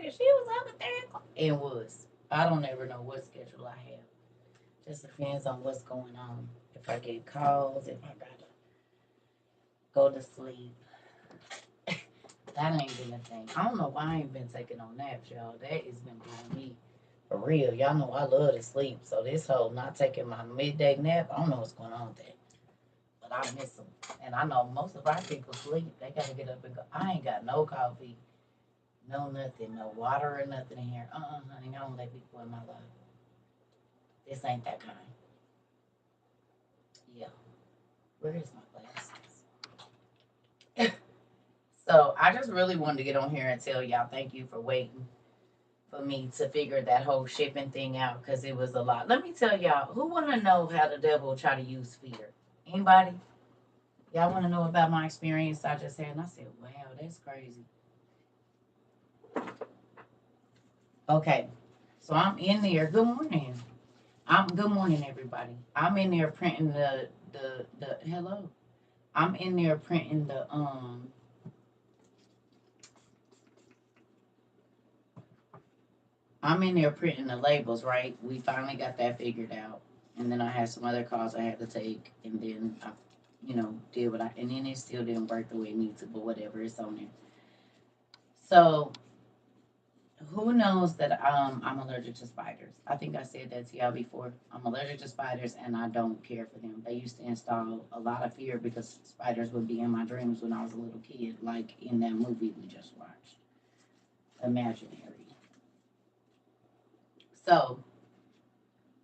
there. She was over there. And was. I don't ever know what schedule I have. Just depends on what's going on. If I get calls, if I gotta go to sleep. That ain't been a thing. I don't know why I ain't been taking no naps, y'all. That has been doing me for real. Y'all know I love to sleep. So this whole not taking my midday nap, I don't know what's going on with that. But I miss them. And I know most of our people sleep. They gotta get up and go. I ain't got no coffee, no nothing, no water or nothing in here. Honey, I don't let people in my life. This ain't that kind. Yeah. Where is my glasses? So I just really wanted to get on here and tell y'all thank you for waiting for me to figure that whole shipping thing out because it was a lot. Let me tell y'all, who want to know how the devil try to use fear? Anybody? Y'all want to know about my experience I just had? And I said, wow, that's crazy. Okay, so I'm in there. Good morning. Good morning, everybody. I'm in there printing the hello. I'm in there printing the. I'm in there printing the labels, right? We finally got that figured out. And then I had some other calls I had to take. And then I, did what and then it still didn't work the way it needs to, but whatever, it's on there. So, who knows that I'm allergic to spiders? I think I said that to y'all before. I'm allergic to spiders and I don't care for them. They used to install a lot of fear because spiders would be in my dreams when I was a little kid, like in that movie we just watched, Imaginary. So,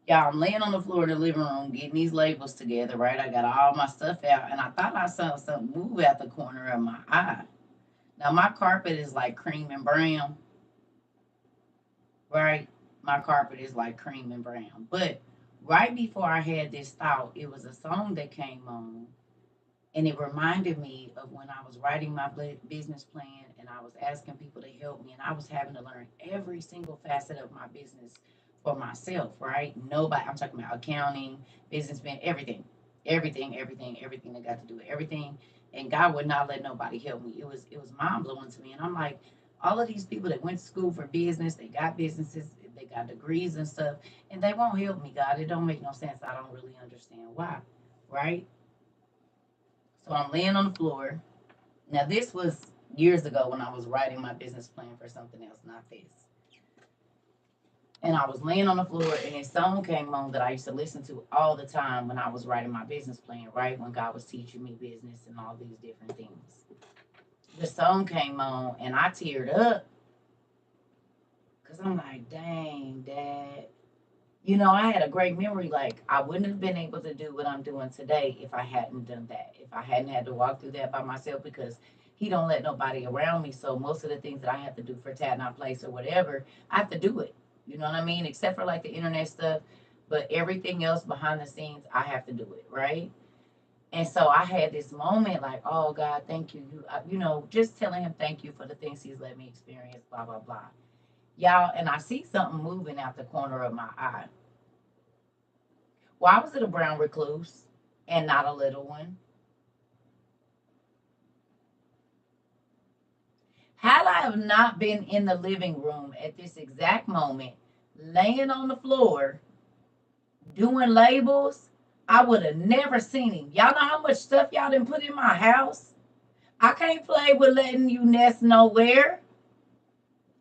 y'all, I'm laying on the floor in the living room getting these labels together, right? I got all my stuff out, and I thought I saw something move out the corner of my eye. Now, my carpet is like cream and brown, right? My carpet is like cream and brown. But right before I had this thought, it was a song that came on, and it reminded me of when I was writing my business plan and I was asking people to help me, and I was having to learn every single facet of my business for myself, right? Nobody, I'm talking about accounting, business plan, everything, everything that got to do with everything. And God would not let nobody help me. It was mind blowing to me. And I'm like, all of these people that went to school for business, they got businesses, they got degrees and stuff, and they won't help me, God. It don't make no sense. I don't really understand why, right? So I'm laying on the floor. Now, this was years ago when I was writing my business plan for something else, not this. And I was laying on the floor, and this song came on that I used to listen to all the time when I was writing my business plan, right? When God was teaching me business and all these different things. The song came on, and I teared up because I'm like, dang, Dad. I had a great memory. Like, I wouldn't have been able to do what I'm doing today if I hadn't done that. If I hadn't had to walk through that by myself because he don't let nobody around me. So most of the things that I have to do for Tad Not Place or whatever, I have to do it. You know what I mean? Except for like the internet stuff. But everything else behind the scenes, I have to do it, right? And so I had this moment like, oh, God, thank you. Just telling him thank you for the things he's let me experience, blah, blah, blah. Y'all, and I see something moving out the corner of my eye. Why was it a brown recluse and not a little one? Had I have not been in the living room at this exact moment, laying on the floor, doing labels, I would have never seen him. Y'all know how much stuff y'all done put in my house? I can't play with letting you nest nowhere.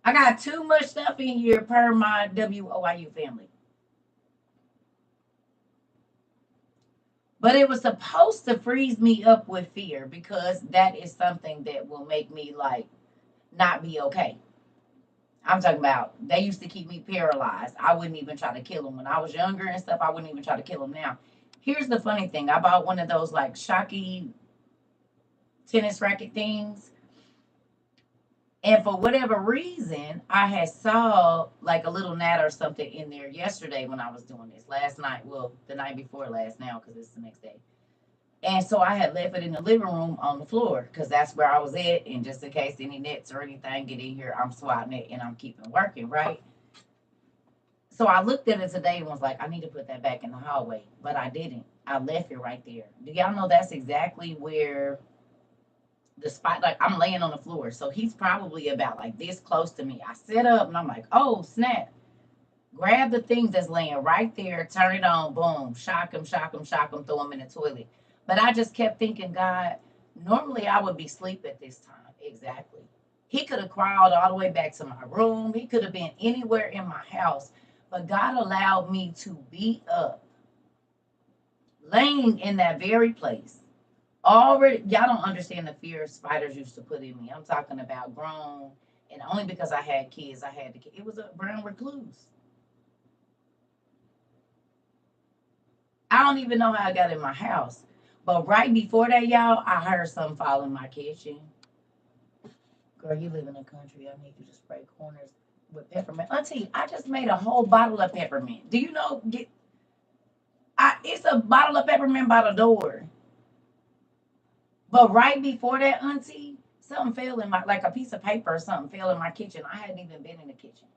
I got too much stuff in here per my WOIU family. But it was supposed to freeze me up with fear because that is something that will make me like not be okay. I'm talking about they used to keep me paralyzed. I wouldn't even try to kill them when I was younger and stuff. I wouldn't even try to kill them now. Here's the funny thing. I bought one of those like shocky tennis racket things. And for whatever reason, I had saw like a little gnat or something in there yesterday when I was doing this. Last night, well, the night before last now because it's the next day. And so I had left it in the living room on the floor because that's where I was at. And just in case any nets or anything get in here, I'm swatting it and I'm keeping working, right? So I looked at it today and was like, I need to put that back in the hallway. But I didn't. I left it right there. Do y'all know that's exactly where the spot, like I'm laying on the floor. So he's probably about like this close to me. I sit up and I'm like, oh snap. Grab the thing that's laying right there, turn it on, boom, shock him, shock him, shock him, throw him in the toilet. But I just kept thinking, God, normally I would be asleep at this time. Exactly. He could have crawled all the way back to my room. He could have been anywhere in my house. But God allowed me to be up, laying in that very place. Already, y'all don't understand the fear spiders used to put in me. I'm talking about grown, and only because I had kids, I had to. It was a brown recluse. I don't even know how I got in my house. But right before that, y'all, I heard something fall in my kitchen. Girl, you live in the country. I need you to spray corners with peppermint. Auntie, I just made a whole bottle of peppermint. Do you know? It's a bottle of peppermint by the door. But right before that, Auntie, something fell in my, like a piece of paper or something fell in my kitchen. I hadn't even been in the kitchen.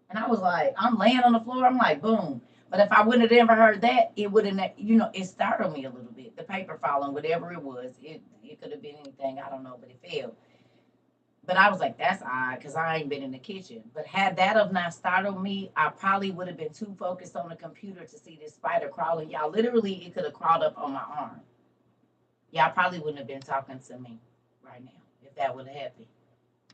And I was like, I'm laying on the floor. I'm like, boom. But if I wouldn't have ever heard that, it wouldn't, it startled me a little bit. The paper falling, whatever it was, it could have been anything. I don't know, but it fell. But I was like, that's odd because I ain't been in the kitchen. But had that of not startled me, I probably would have been too focused on the computer to see this spider crawling. Y'all, literally, it could have crawled up on my arm. Y'all probably wouldn't have been talking to me right now if that would have happened.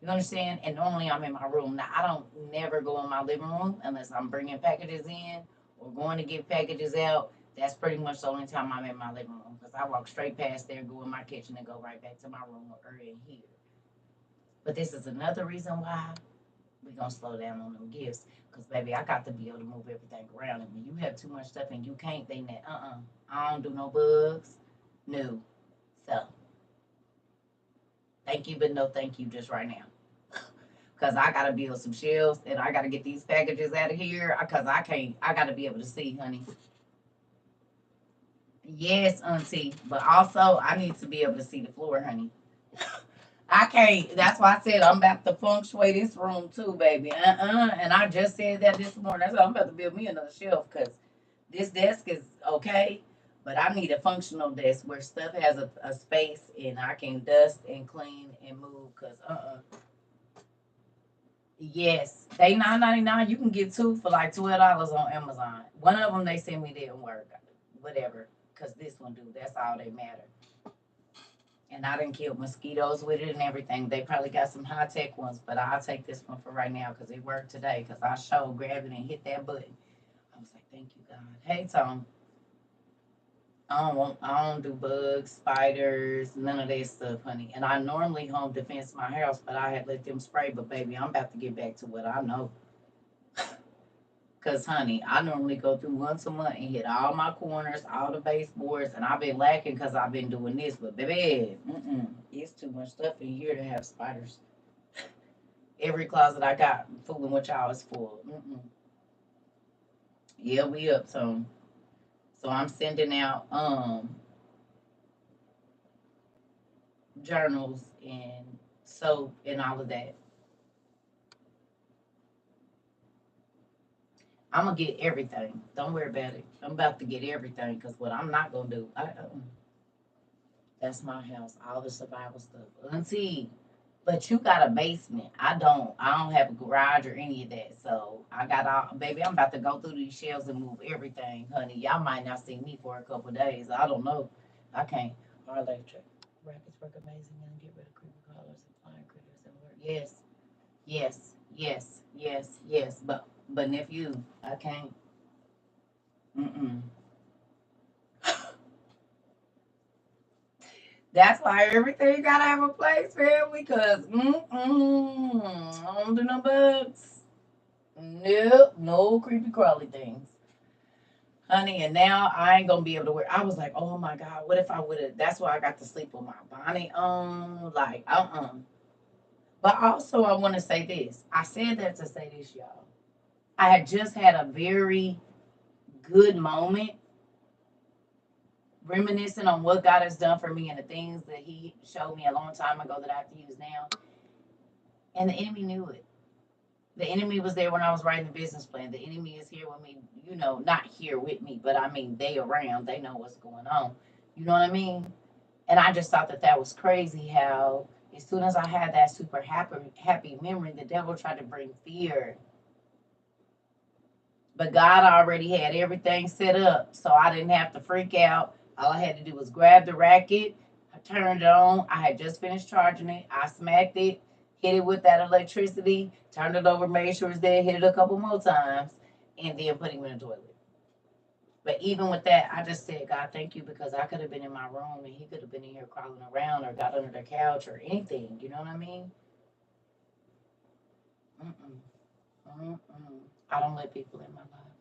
You understand? And normally I'm in my room. Now, I don't never go in my living room unless I'm bringing packages in or going to get packages out. That's pretty much the only time I'm in my living room because I walk straight past there, go in my kitchen, and go right back to my room or in here. But this is another reason why we're going to slow down on them gifts because, baby, I got to be able to move everything around. And when you have too much stuff and you can't, they net, I don't do no bugs. No. So, thank you, but no thank you just right now. Because I got to build some shelves and I got to get these packages out of here because I can't. I got to be able to see, honey. Yes, Auntie. But also, I need to be able to see the floor, honey. I can't. That's why I said I'm about to feng shui this room too, baby. And I just said that this morning. I said I'm about to build me another shelf because this desk is okay, but I need a functional desk where stuff has a space and I can dust and clean and move. Cause yes, they $9.99. You can get two for like $12 on Amazon. One of them they sent me didn't work. Whatever, cause this one do. That's all they matter. And I didn't kill mosquitoes with it and everything. They probably got some high tech ones, but I'll take this one for right now because it worked today. Because I showed grabbed it and hit that button. I was like, thank you, God. Hey, Tom. I don't do bugs, spiders, none of that stuff, honey. And I normally home defense my house, but I had let them spray. But baby, I'm about to get back to what I know. Cause honey, I normally go through once a month and hit all my corners, all the baseboards, and I've been lacking because I've been doing this. But baby, it's too much stuff in here to have spiders. Every closet I got fooling with y'all is full. Yeah, we up so. So I'm sending out journals and soap and all of that. I'm gonna get everything. Don't worry about it. I'm about to get everything because what I'm not gonna do, that's my house. All the survival stuff, Auntie. But you got a basement. I don't. I don't have a garage or any of that. So I got all. Baby, I'm about to go through these shelves and move everything, honey. Y'all might not see me for a couple of days. I don't know. I can't. Our electric rackets work amazing and get rid of creepy crawlers and flying critters and work. Yes, yes, yes, yes, yes. But nephew, I can't. Mm-mm. That's why everything gotta have a place, man. Because I don't do no bugs. Nope, no creepy crawly things, honey. And now I ain't gonna be able to wear. I was like, oh my god, what if I would have? That's why I got to sleep with my bonnet on. Like, But also, I want to say this. I said that to say this, y'all. I had just had a very good moment reminiscing on what God has done for me and the things that He showed me a long time ago that I have to use now. And the enemy knew it. The enemy was there when I was writing the business plan. The enemy is here with me, not here with me, but I mean, they around. They know what's going on. You know what I mean? And I just thought that that was crazy how as soon as I had that super happy memory, the devil tried to bring fear. But God already had everything set up, so I didn't have to freak out. All I had to do was grab the racket. I turned it on. I had just finished charging it. I smacked it, hit it with that electricity, turned it over, made sure it's there, hit it a couple more times, and then put him in the toilet. But even with that, I just said, God, thank you, because I could have been in my room and he could have been in here crawling around or got under the couch or anything. You know what I mean? Mm-mm. Mm-mm. I don't let people in my life.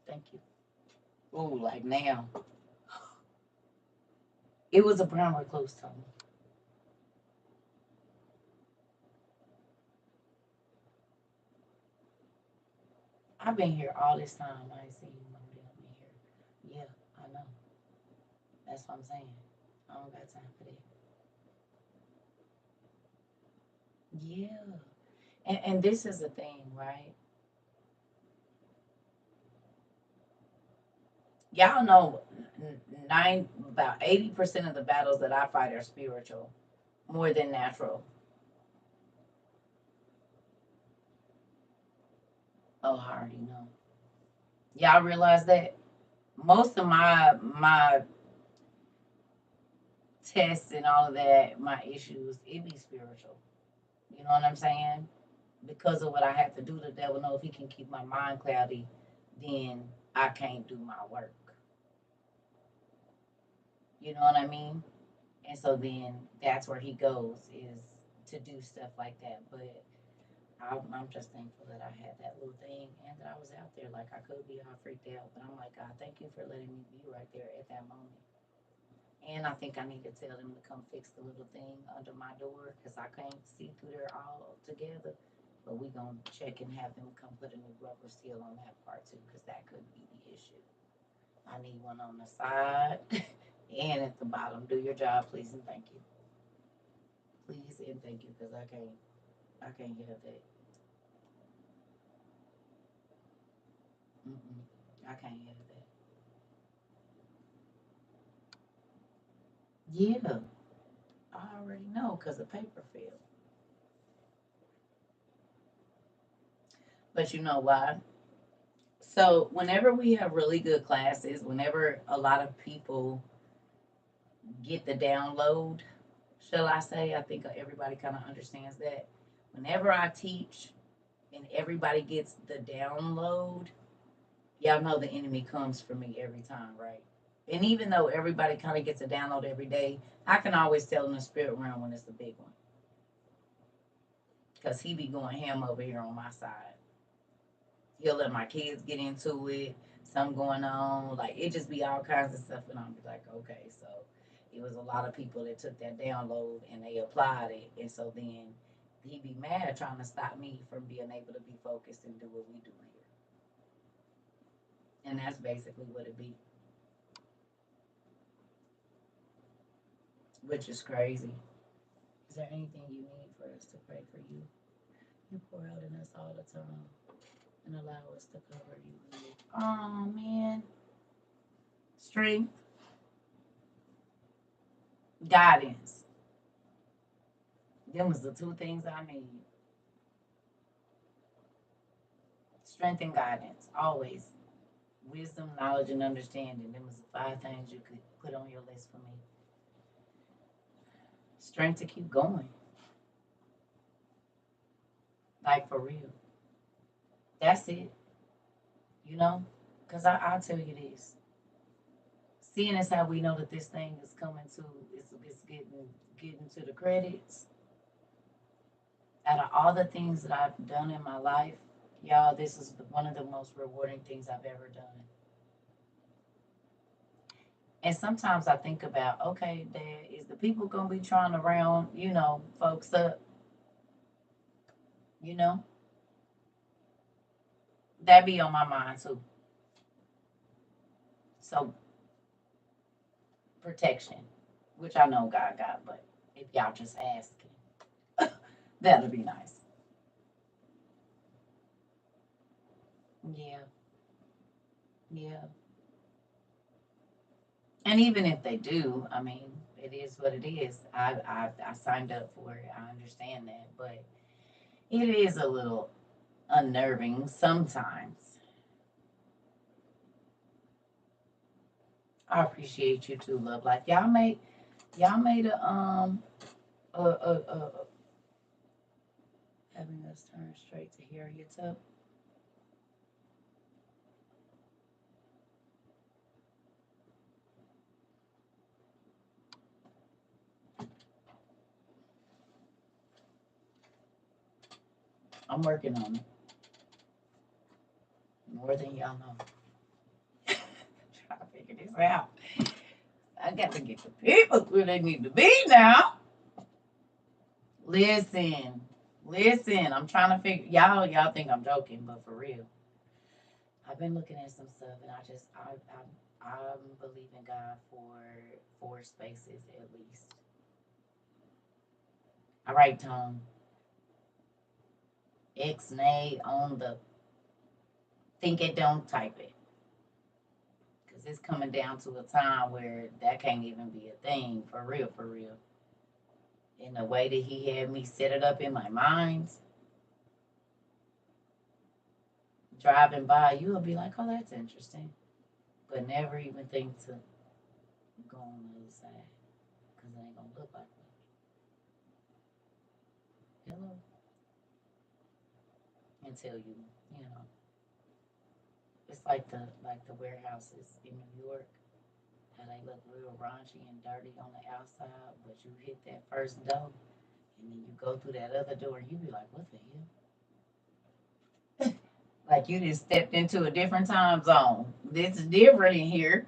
Thank you. Ooh, like now. It was a brown recluse, Tony. I've been here all this time. I ain't seen you no damn in here. Yeah, I know. That's what I'm saying. I don't got time for that. Yeah. And this is the thing, right? Y'all know about 80% of the battles that I fight are spiritual, more than natural. Oh, I already know. Y'all realize that most of my tests and all of that, my issues, it be spiritual. You know what I'm saying? Because of what I have to do, the devil know if he can keep my mind cloudy, then I can't do my work. You know what I mean? And so then that's where he goes, is to do stuff like that. But I'm just thankful that I had that little thing and that I was out there. Like I could be all freaked out, but I'm like, God, thank you for letting me be right there at that moment. And I think I need to tell them to come fix the little thing under my door because I can't see through there all together. But we gonna check and have them come put a new rubber seal on that part too, because that could be the issue. I need one on the side and at the bottom. Do your job, please and thank you. Please and thank you, because I can't have that. Mm-mm. I can't have that. Yeah, I already know because the paper fell. But you know why? So whenever we have really good classes, whenever a lot of people get the download, shall I say, I think everybody kind of understands that. Whenever I teach and everybody gets the download, y'all know the enemy comes for me every time, right? And even though everybody kind of gets a download every day, I can always tell in the spirit realm when it's a big one. Because he be going ham over here on my side. He'll let my kids get into it, something going on. Like, it just be all kinds of stuff. And I'll be like, okay, so it was a lot of people that took that download and they applied it. And so then he be mad trying to stop me from being able to be focused and do what we do here. And that's basically what it be, which is crazy. Is there anything you need for us to pray for you? You pour out in us all the time and allow us to cover you. Oh man. Strength, guidance. Them was the two things I need. Strength and guidance. Always. Wisdom, knowledge, and understanding. Them was the five things you could put on your list for me. Strength to keep going. Like for real. That's it. You know? Because I'll tell you this. Seeing as how we know that this thing is coming to, it's getting to the credits. Out of all the things that I've done in my life, y'all, this is one of the most rewarding things I've ever done. And sometimes I think about, okay, Dad, is the people gonna be trying to round, folks up, you know? That be on my mind too. So protection, which I know God got, but if y'all just asking, that'll be nice. Yeah, yeah. And even if they do, I mean, it is what it is. I signed up for it. I understand that, but it is a little unnerving sometimes. I appreciate you too, love life. Y'all made a having us turn straight to Harriet's up. I'm working on it more than y'all know. Trying to figure this out. I got to get the people where they need to be now. Listen, listen. I'm trying to figure. Y'all think I'm joking, but for real, I've been looking at some stuff, and I'm believing God for 4 spaces at least. All right, Tom. Ixnay on the think it, don't type it. Because it's coming down to a time where that can't even be a thing. For real, for real. In the way that he had me set it up in my mind, driving by, you'll be like, oh, that's interesting. But never even think to go on the other side. Because it ain't going to look like me. Hello? Until you know. It's like the warehouses in New York. How they look real raunchy and dirty on the outside, but you hit that first door, and then you go through that other door, and you be like, "What the hell?" Like you just stepped into a different time zone. This is different in here.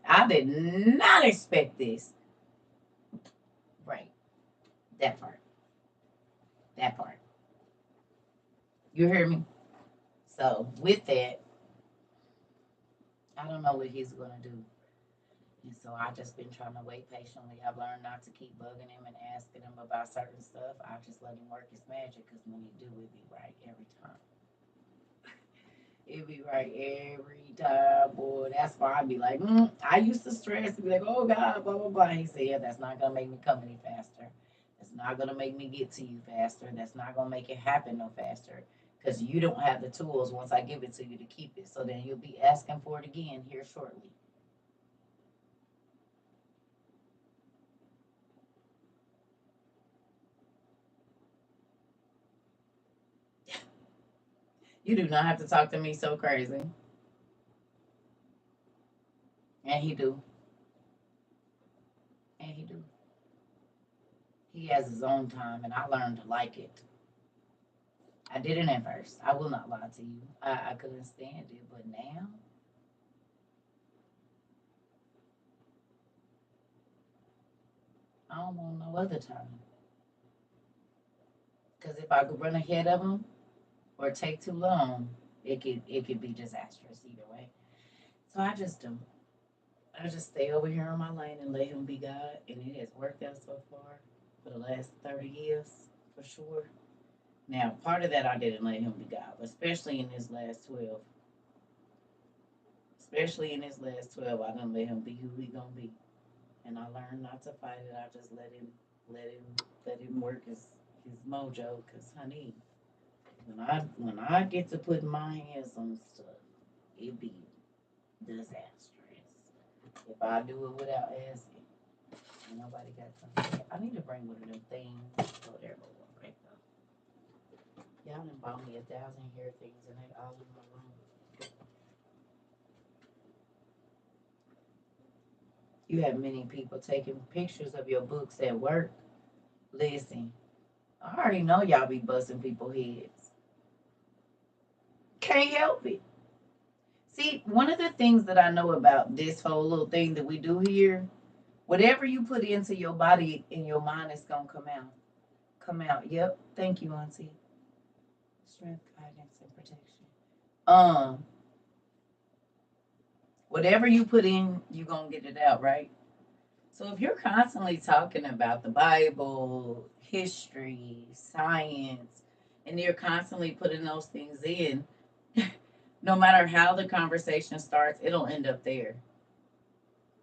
I did not expect this. Right, that part. That part. You hear me? So with that, I don't know what he's gonna do. And so I just been trying to wait patiently. I've learned not to keep bugging him and asking him about certain stuff. I just let him work his magic because when he do, it be right every time. It be right every time, boy. That's why I be like, I used to stress and be like, oh God, blah blah blah. He said, yeah, that's not gonna make me come any faster. That's not gonna make me get to you faster. That's not gonna make it happen no faster. Because you don't have the tools once I give it to you to keep it. So then you'll be asking for it again here shortly. You do not have to talk to me so crazy. And he do. And he do. He has his own time, and I learned to like it. I didn't at first. I will not lie to you. I couldn't stand it, but now I don't want no other time. Because if I could run ahead of him or take too long, it could be disastrous either way. So I just do. I just stay over here in my lane and let him be God, and it has worked out so far for the last 30 years for sure. Now, part of that I didn't let him be God, especially in this last 12. Especially in this last 12, I didn't let him be who he gonna be. And I learned not to fight it. I just let him, let him work his mojo. Cause honey, when I get to put my hands on stuff, it be disastrous. If I do it without asking, ain't nobody got something. I need to bring one of them things. Oh, there go one right now. Y'all done bought me 1,000 hair things and they all in my room. You have many people taking pictures of your books at work. Listen, I already know y'all be busting people heads. Can't help it. See, one of the things that I know about this whole little thing that we do here, whatever you put into your body and your mind is gonna come out. Come out. Yep. Thank you, Auntie. Strength, guidance, and protection. Um, whatever you put in, you gonna get it out, right? So if you're constantly talking about the Bible, history, science, and you're constantly putting those things in, no matter how the conversation starts, it'll end up there.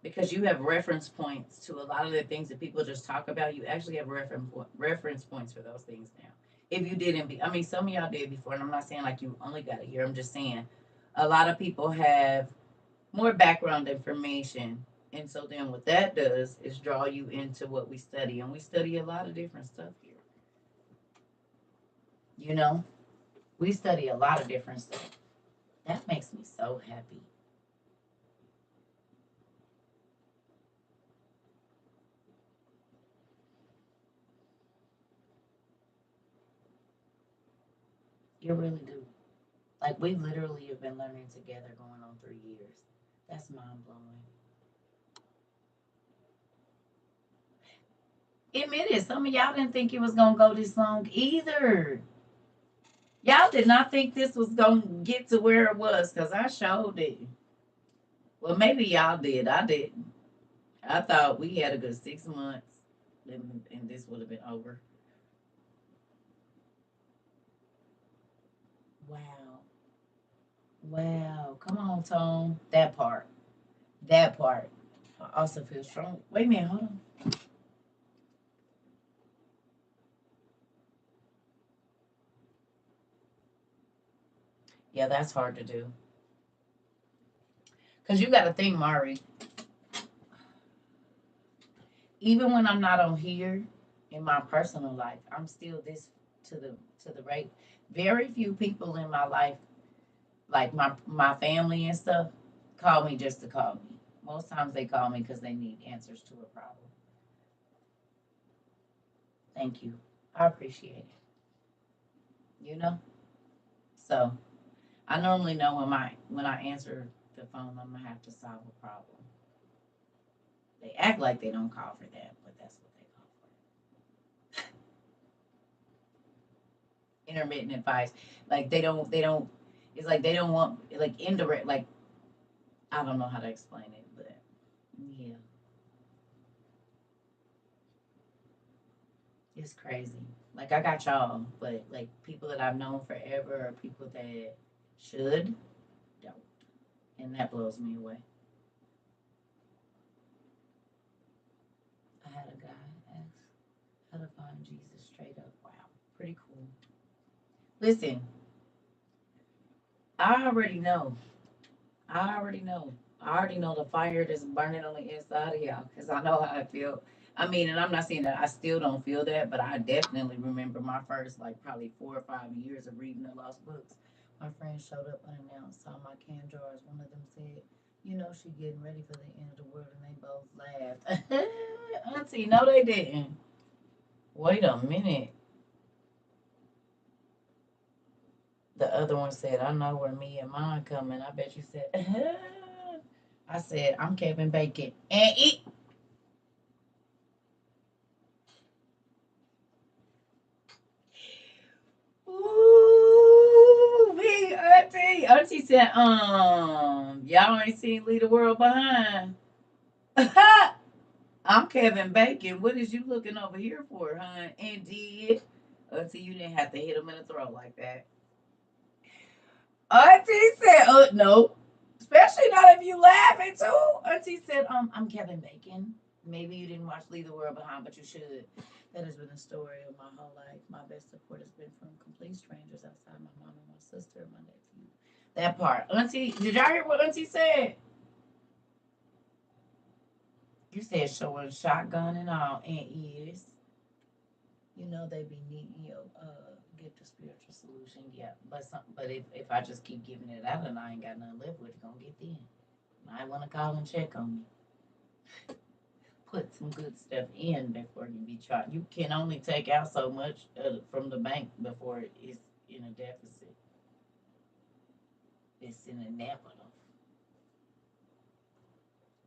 because you have reference points to a lot of the things that people just talk about. You actually have reference points for those things now. If you didn't be, I mean, some of y'all did before, and I'm not saying like you only got it here. I'm just saying a lot of people have more background information. And so then what that does is draw you into what we study. And we study a lot of different stuff here. You know, we study a lot of different stuff. That makes me so happy. You really do. Like we literally have been learning together going on 3 years. That's mind blowing. Admit it, some of y'all didn't think it was gonna go this long either. Y'all did not think this was gonna get to where it was, cause I showed it. Well, maybe y'all did. I didn't. I thought we had a good 6 months, and this would have been over. Wow, wow. Come on, Tone. That part. That part. I also feel strong. Wait a minute. Hold on. Yeah, that's hard to do. Cause you got to think, Mari. Even when I'm not on here in my personal life, I'm still this to the right. Very few people in my life, like my family and stuff, call me just to call me. Most times they call me because they need answers to a problem. Thank you. I appreciate it. You know? So I normally know when I answer the phone, I'm gonna have to solve a problem. They act like they don't call for that, but that's what they call for. Intermittent advice. Like they don't it's like they don't want like indirect like I don't know how to explain it, but yeah, it's crazy. Like I got y'all, but like people that I've known forever or people that should don't. And that blows me away. I had a guy ask how to find Jesus straight up. Wow. Pretty cool. Listen, I already know. I already know. I already know the fire that's burning on the inside of y'all because I know how I feel. I mean, and I'm not saying that I still don't feel that, but I definitely remember my first, like, probably 4 or 5 years of reading the lost books. My friend showed up unannounced, saw my can jars. One of them said, "You know, she getting ready for the end of the world," and they both laughed. Auntie, no, they didn't. Wait a minute. The other one said, "I know where me and mine coming." I bet you said, I said, "I'm Kevin Bacon." And eat. Ooh, big auntie. Auntie said, y'all ain't seen Leave the World Behind. I'm Kevin Bacon. What is you looking over here for, huh? Indeed. Auntie, you didn't have to hit him in the throat like that. Auntie said, no. Especially not if you laughing too. Auntie said, I'm Kevin Bacon. Maybe you didn't watch Leave the World Behind, but you should. That has been the story of my whole life. My best support has been from complete strangers outside my mom and my sister and my nephew. That part. Auntie, did y'all hear what Auntie said? You said showing shotgun and all, and ears. You know they be needing your get the spiritual solution. Yeah, but if I just keep giving it out and I ain't got nothing left, what you gonna get then? I want to call and check on me. Put some good stuff in before you be charged. You can only take out so much from the bank before it's in a deficit. It's in a negative.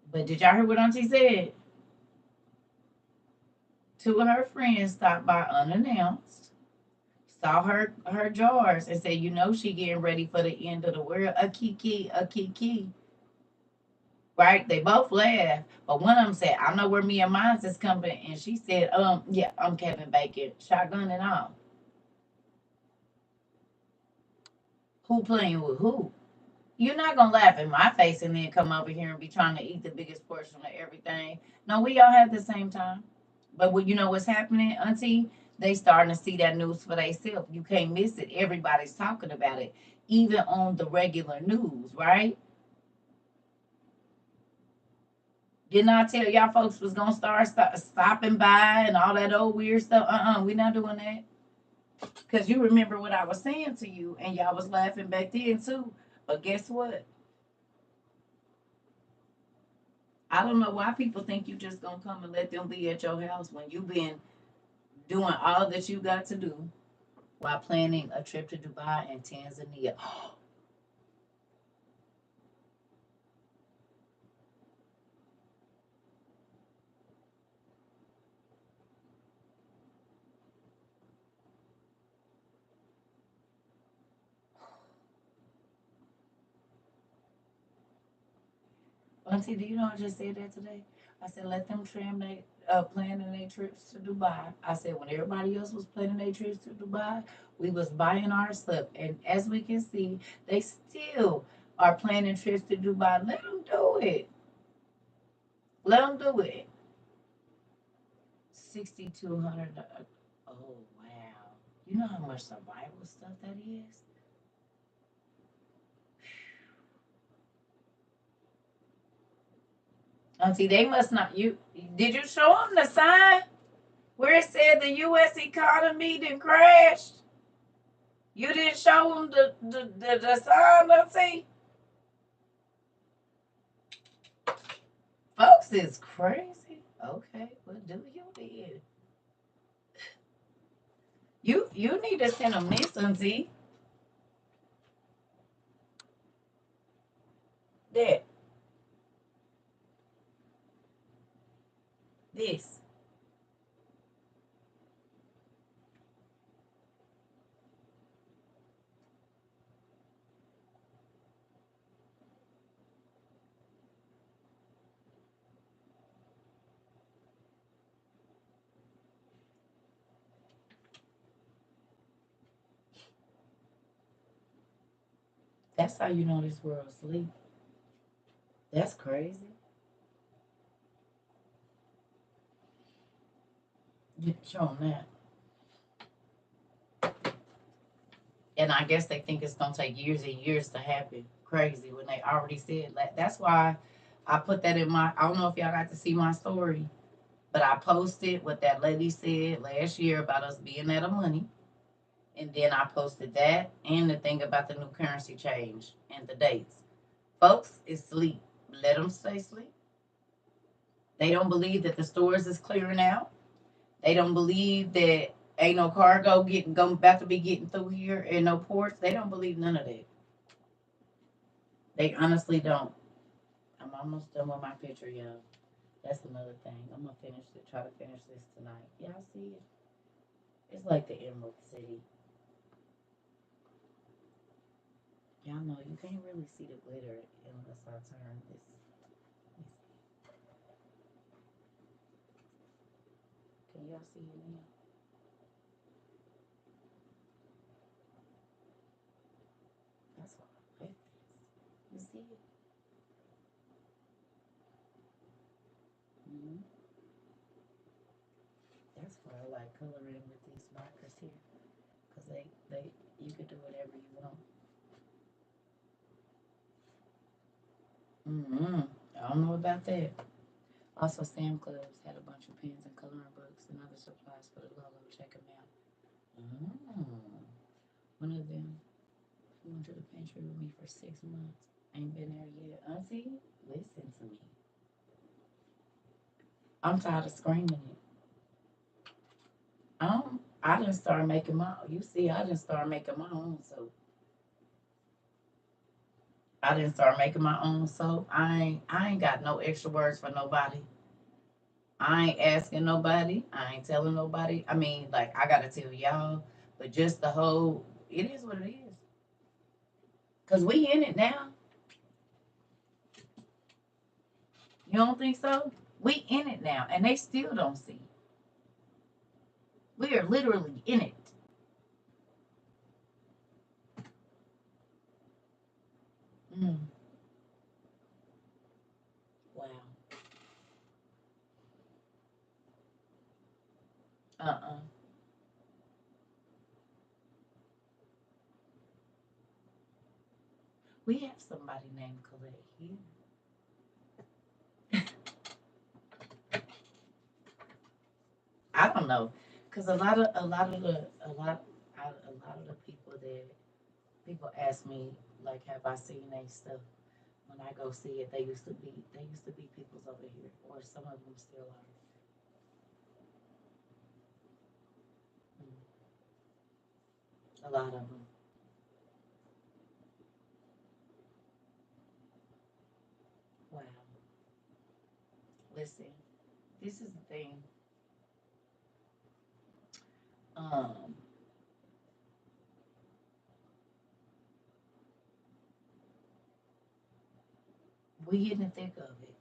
But did y'all hear what Auntie said? Two of her friends stopped by unannounced, saw her jars, and said, "You know, she getting ready for the end of the world." A kiki, a kiki. Right? They both laughed, but one of them said, "I know where me and mine's is coming," and she said, yeah, I'm Kevin Bacon, shotgun and all. Who playing with who? You're not gonna laugh in my face and then come over here and be trying to eat the biggest portion of everything. No, we all have the same time. But what you know what's happening, Auntie? They starting to see that news for themselves. You can't miss it. Everybody's talking about it, even on the regular news, right? Didn't I tell y'all folks was gonna start stopping by and all that old weird stuff? We not doing that. Cause you remember what I was saying to you, and y'all was laughing back then too. But guess what? I don't know why people think you just gonna come and let them be at your house when you've been doing all that you got to do while planning a trip to Dubai and Tanzania. Auntie, do you know I just said that today? I said let them trim they planning their trips to Dubai. I said when everybody else was planning their trips to Dubai, we was buying our stuff, and as we can see, they still are planning trips to Dubai. Let them do it. Let them do it. 6,200. Oh wow! You know how much survival stuff that is. Auntie, they must not. You did you show them the sign where it said the U.S. economy didn't crash? You didn't show them the sign, Auntie. Folks is crazy. Okay, well do you did. You need to send them this, Auntie. That this. That's how you know this world sleep. That's crazy. You show them that. And I guess they think it's gonna take years and years to happen. Crazy when they already said that. That's why I put that in my. I don't know if y'all got to see my story, but I posted what that lady said last year about us being out of money, and then I posted that and the thing about the new currency change and the dates. Folks is sleep. Let them stay asleep. They don't believe that the stores is clearing out. They don't believe that ain't no cargo getting about to be getting through here and no ports. They don't believe none of that. They honestly don't. I'm almost done with my picture, y'all. That's another thing. I'm gonna finish it. Try to finish this tonight. Y'all see it? It's like the Emerald City. Y'all know you can't really see the glitter unless I turn this. Can y'all see it now? That's why I like this. You see it? Hmm. That's why I like coloring with these markers here, cause they you can do whatever you want. Mm-hmm. I don't know about that. Also, Sam Clubs had a bunch of pens and coloring books and other supplies for the Lolo. Check them out. Mm. One of them went to the pantry with me for 6 months. Ain't been there yet. Auntie, listen to me. I'm tired of screaming it. I didn't start making my. You see, I didn't start making my own soap. I didn't start making my own soap. I ain't got no extra words for nobody. I ain't asking nobody. I ain't telling nobody. I mean, like I gotta tell y'all, but just the whole. It is what it is. Cause we in it now. You don't think so? We in it now, and they still don't see. We are literally in it. Mm. Wow. Uh-uh. We have somebody named Colette here. I don't know, cause a lot of the people that people ask me like, have I seen their stuff? When I go see it, they used to be people's over here, or some of them still are. Mm, a lot of them. Wow. Listen, this is the thing. Um, we in the thick of it.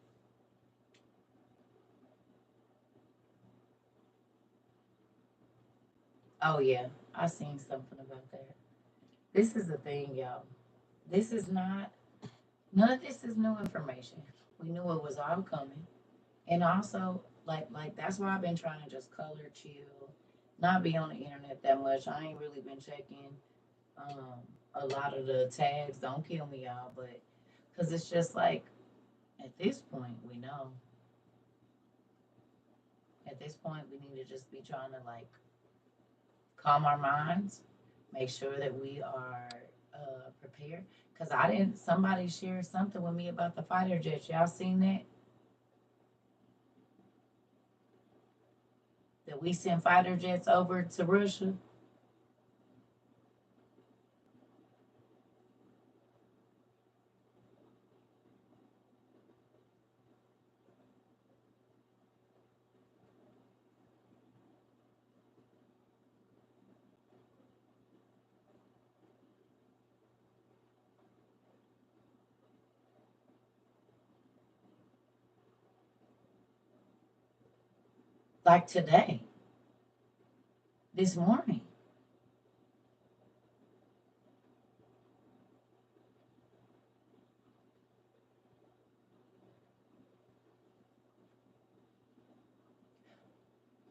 Oh yeah, I seen something about that. This is the thing, y'all. This is not. None of this is new information. We knew it was all coming, and also like that's why I've been trying to just color chill, not be on the internet that much. I ain't really been checking a lot of the tags. Don't kill me, y'all, but because it's just like at this point we know. At this point, we need to just be trying to like calm our minds, make sure that we are prepared. Because I didn't. Somebody shared something with me about the fighter jets. Y'all seen that? That we send fighter jets over to Russia. Like today, this morning.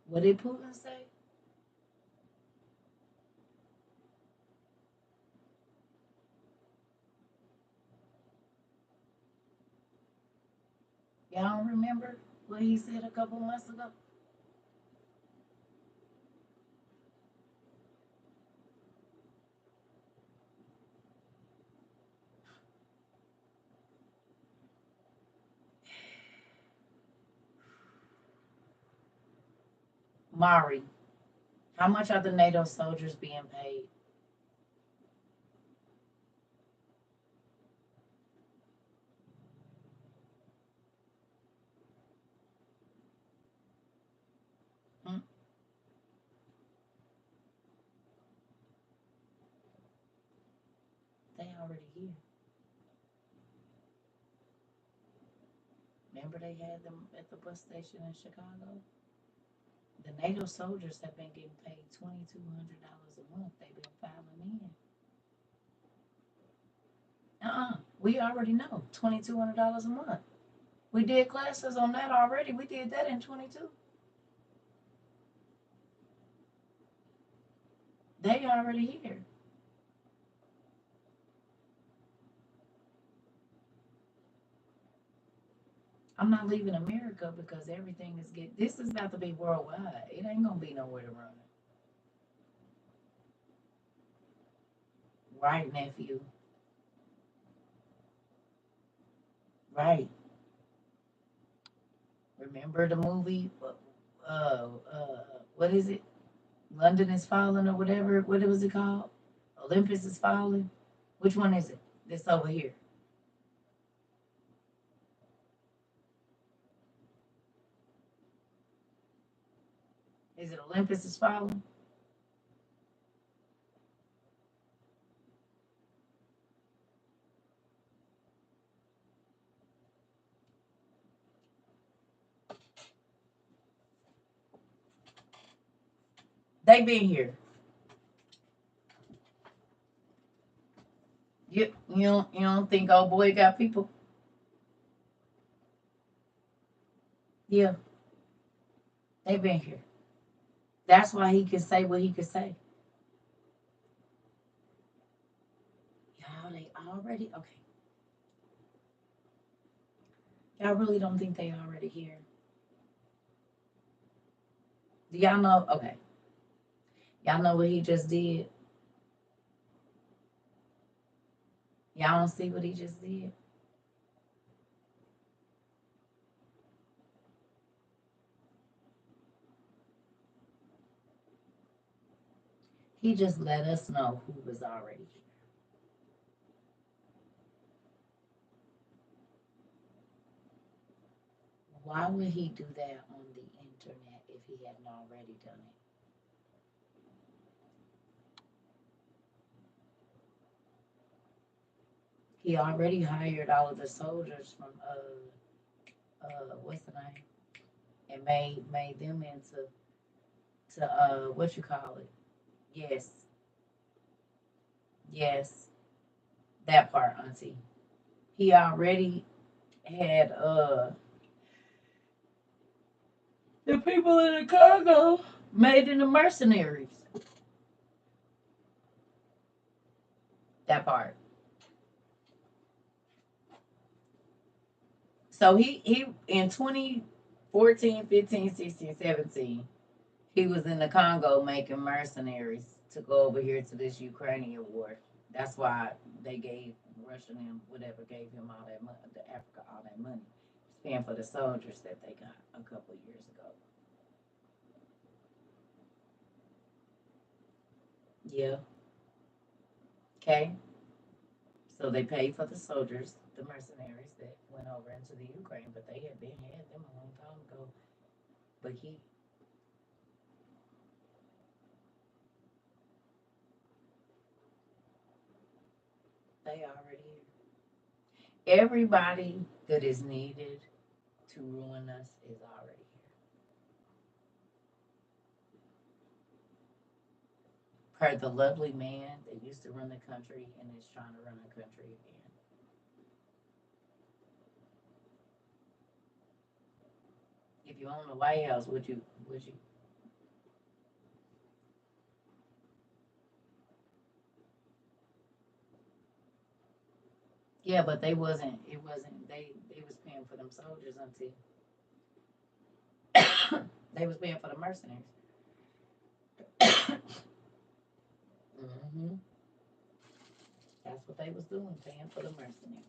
What did Putin say? Y'all don't remember what he said a couple months ago? Mari, how much are the NATO soldiers being paid? Hmm? They already here. Remember they had them at the bus station in Chicago? The NATO soldiers have been getting paid $2,200 a month. They've been filing in. We already know $2,200 a month. We did classes on that already. We did that in 22. They already here. I'm not leaving America because everything is get. This is about to be worldwide. It ain't gonna be nowhere to run. Right, nephew. Right. Remember the movie? What is it? London is falling or whatever. What was it called? Olympus is falling. Which one is it? This over here. Is it Olympus is falling? They been here. You don't think old boy got people? Yeah, they been here. That's why he could say what he could say. Y'all, they already okay. Y'all really don't think they already here? Do y'all know? Okay, y'all know what he just did. Y'all don't see what he just did. He just let us know who was already here. Why would he do that on the internet if he hadn't already done it? He already hired all of the soldiers from what's the name, and made them into what you call it? Yes, yes, that part, Auntie. He already had the people in the Congo made into mercenaries. That part. So he in 2014, 15, 16, 17, he was in the Congo making mercenaries to go over here to this Ukrainian war. That's why they gave Russia and whatever gave him all that money, the Africa all that money, paying for the soldiers that they got a couple of years ago. Yeah. Okay. So they paid for the soldiers, the mercenaries that went over into the Ukraine, but they had them a long time ago. But they already here. Everybody that is needed to ruin us is already here. Per the lovely man that used to run the country and is trying to run the country again. If you own the White House, would you? Yeah, but they wasn't. It wasn't. They was paying for them soldiers until they was paying for the mercenaries. Hmm. That's what they was doing, paying for the mercenaries.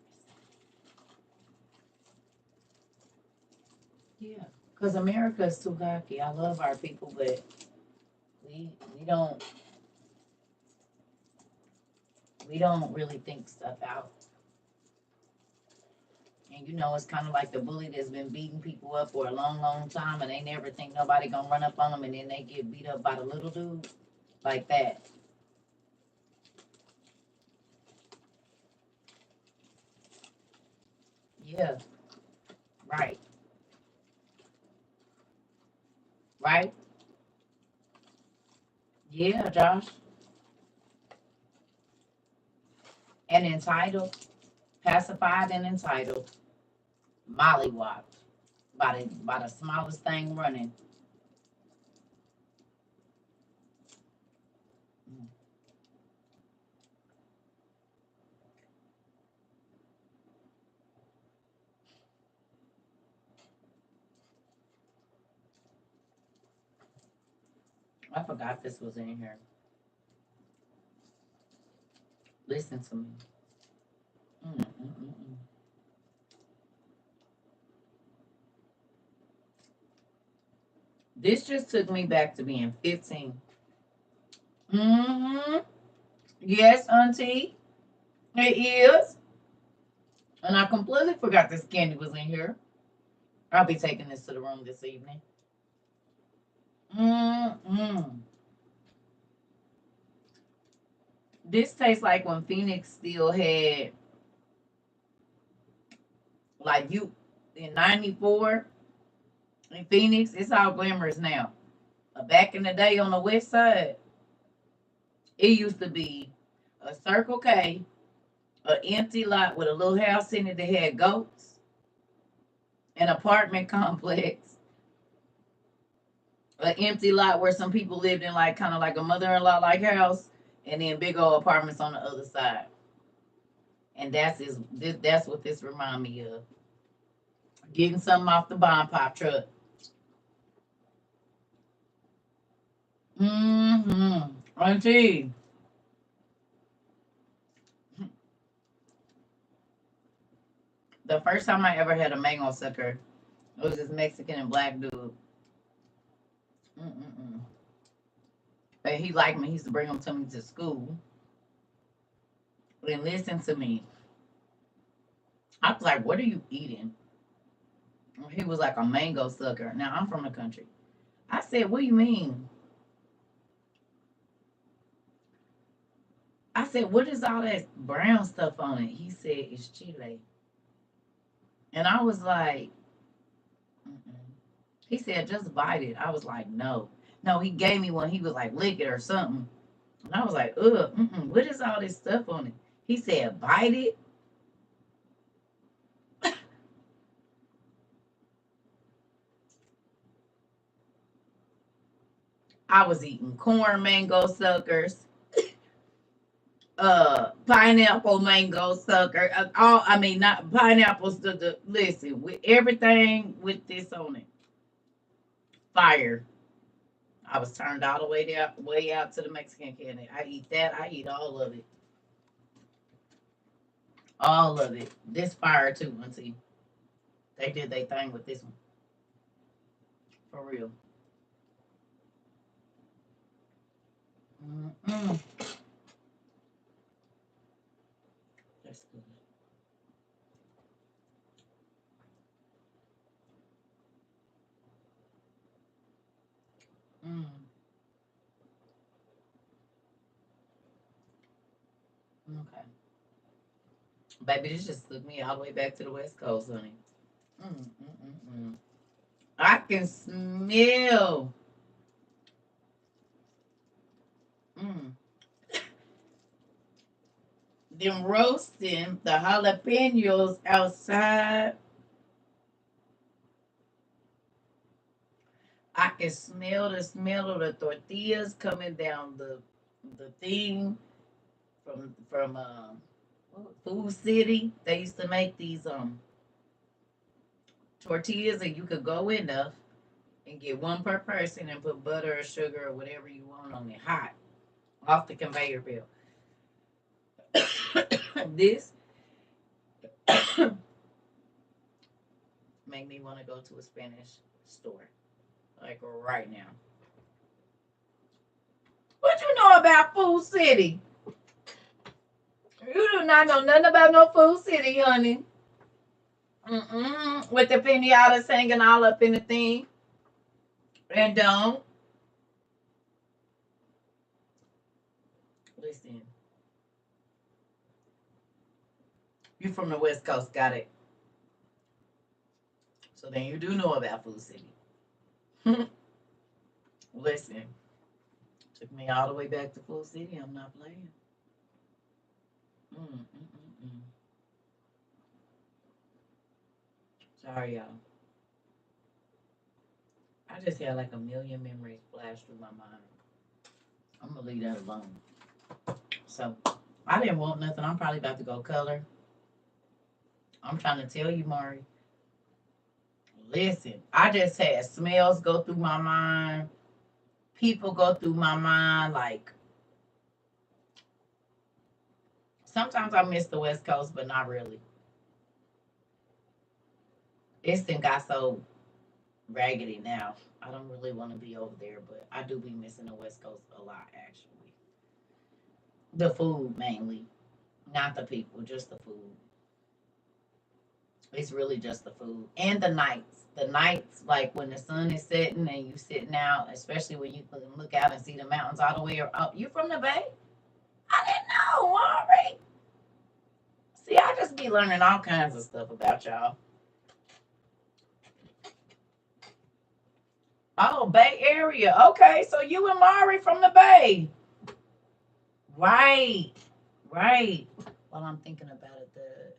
Yeah, because America is too cocky. I love our people, but we don't we don't really think stuff out. And it's kind of like the bully that's been beating people up for a long, long time, and they never think nobody gonna run up on them, and then they get beat up by the little dude like that. Yeah, right, right. Yeah, Josh. And entitled, pacified, and entitled, mollywopped by the smallest thing running. Mm. I forgot this was in here. Listen to me. Mm-mm-mm-mm. This just took me back to being 15. Mm-hmm. Yes, Auntie, it is. And I completely forgot this candy was in here. I'll be taking this to the room this evening. Mm-hmm. This tastes like when Phoenix still had, like, you in 94 in Phoenix. It's all glamorous now. Back in the day on the west side, it used to be a Circle K An empty lot with a little house in it that had goats, an apartment complex, an empty lot where some people lived in, like kind of like a mother-in-law like house, and then big old apartments on the other side. And that's what this remind me of. Getting something off the bomb pop truck. Mm-hmm. Auntie. The first time I ever had a mango sucker, it was this Mexican and black dude. Mm-mm-mm. And he liked me. He used to bring them to me to school. And listen to me. I was like, what are you eating? He was like a mango sucker. Now, I'm from the country. I said, what do you mean? I said, what is all that brown stuff on it? He said, it's chile. And I was like, mm-mm. He said, just bite it. I was like, no. No, he gave me one. He was like, lick it or something. And I was like, ugh, what is all this stuff on it? He said, bite it. I was eating corn mango suckers, pineapple mango sucker. All I mean, not pineapples. The listen with everything with this on it. Fire. I was turned all the way out to the Mexican cabinet. I eat that. I eat all of it. All of it. This fire too, auntie. They did their thing with this one. For real. Mm-mm. That's good. Mm. Okay. Baby, this just took me all the way back to the West Coast, honey. Mm. I can smell mm, them roasting the jalapenos outside. I can smell the smell of the tortillas coming down the thing from Food City. They used to make these tortillas, and you could go in there and get one per person and put butter or sugar or whatever you want on it hot off the conveyor belt. This make me want to go to a Spanish store like right now. What you know about Food City? You do not know nothing about no Food City, honey. With the pinatas hanging all up in the thing. And don't. Listen. You from the West Coast, got it. So then you do know about Food City. Listen. Took me all the way back to Food City. I'm not playing. Mm. Sorry, y'all. I just had like a million memories flash through my mind. I'm gonna leave that alone. So I didn't want nothing. I'm probably about to go color. I'm trying to tell you, Mari. Listen, I just had smells go through my mind. People go through my mind. Like sometimes I miss the West Coast, but not really. It's then got so raggedy now. I don't really want to be over there, but I do be missing the West Coast a lot, actually. The food mainly, not the people, just the food. It's really just the food and the nights. The nights, like when the sun is setting and you sitting out, especially when you can look out and see the mountains all the way up. You from the Bay? I didn't know, Maury. See, I just be learning all kinds of stuff about y'all. Oh, Bay Area. Okay, so you and Maury from the Bay. Right, right. While I'm thinking about it, the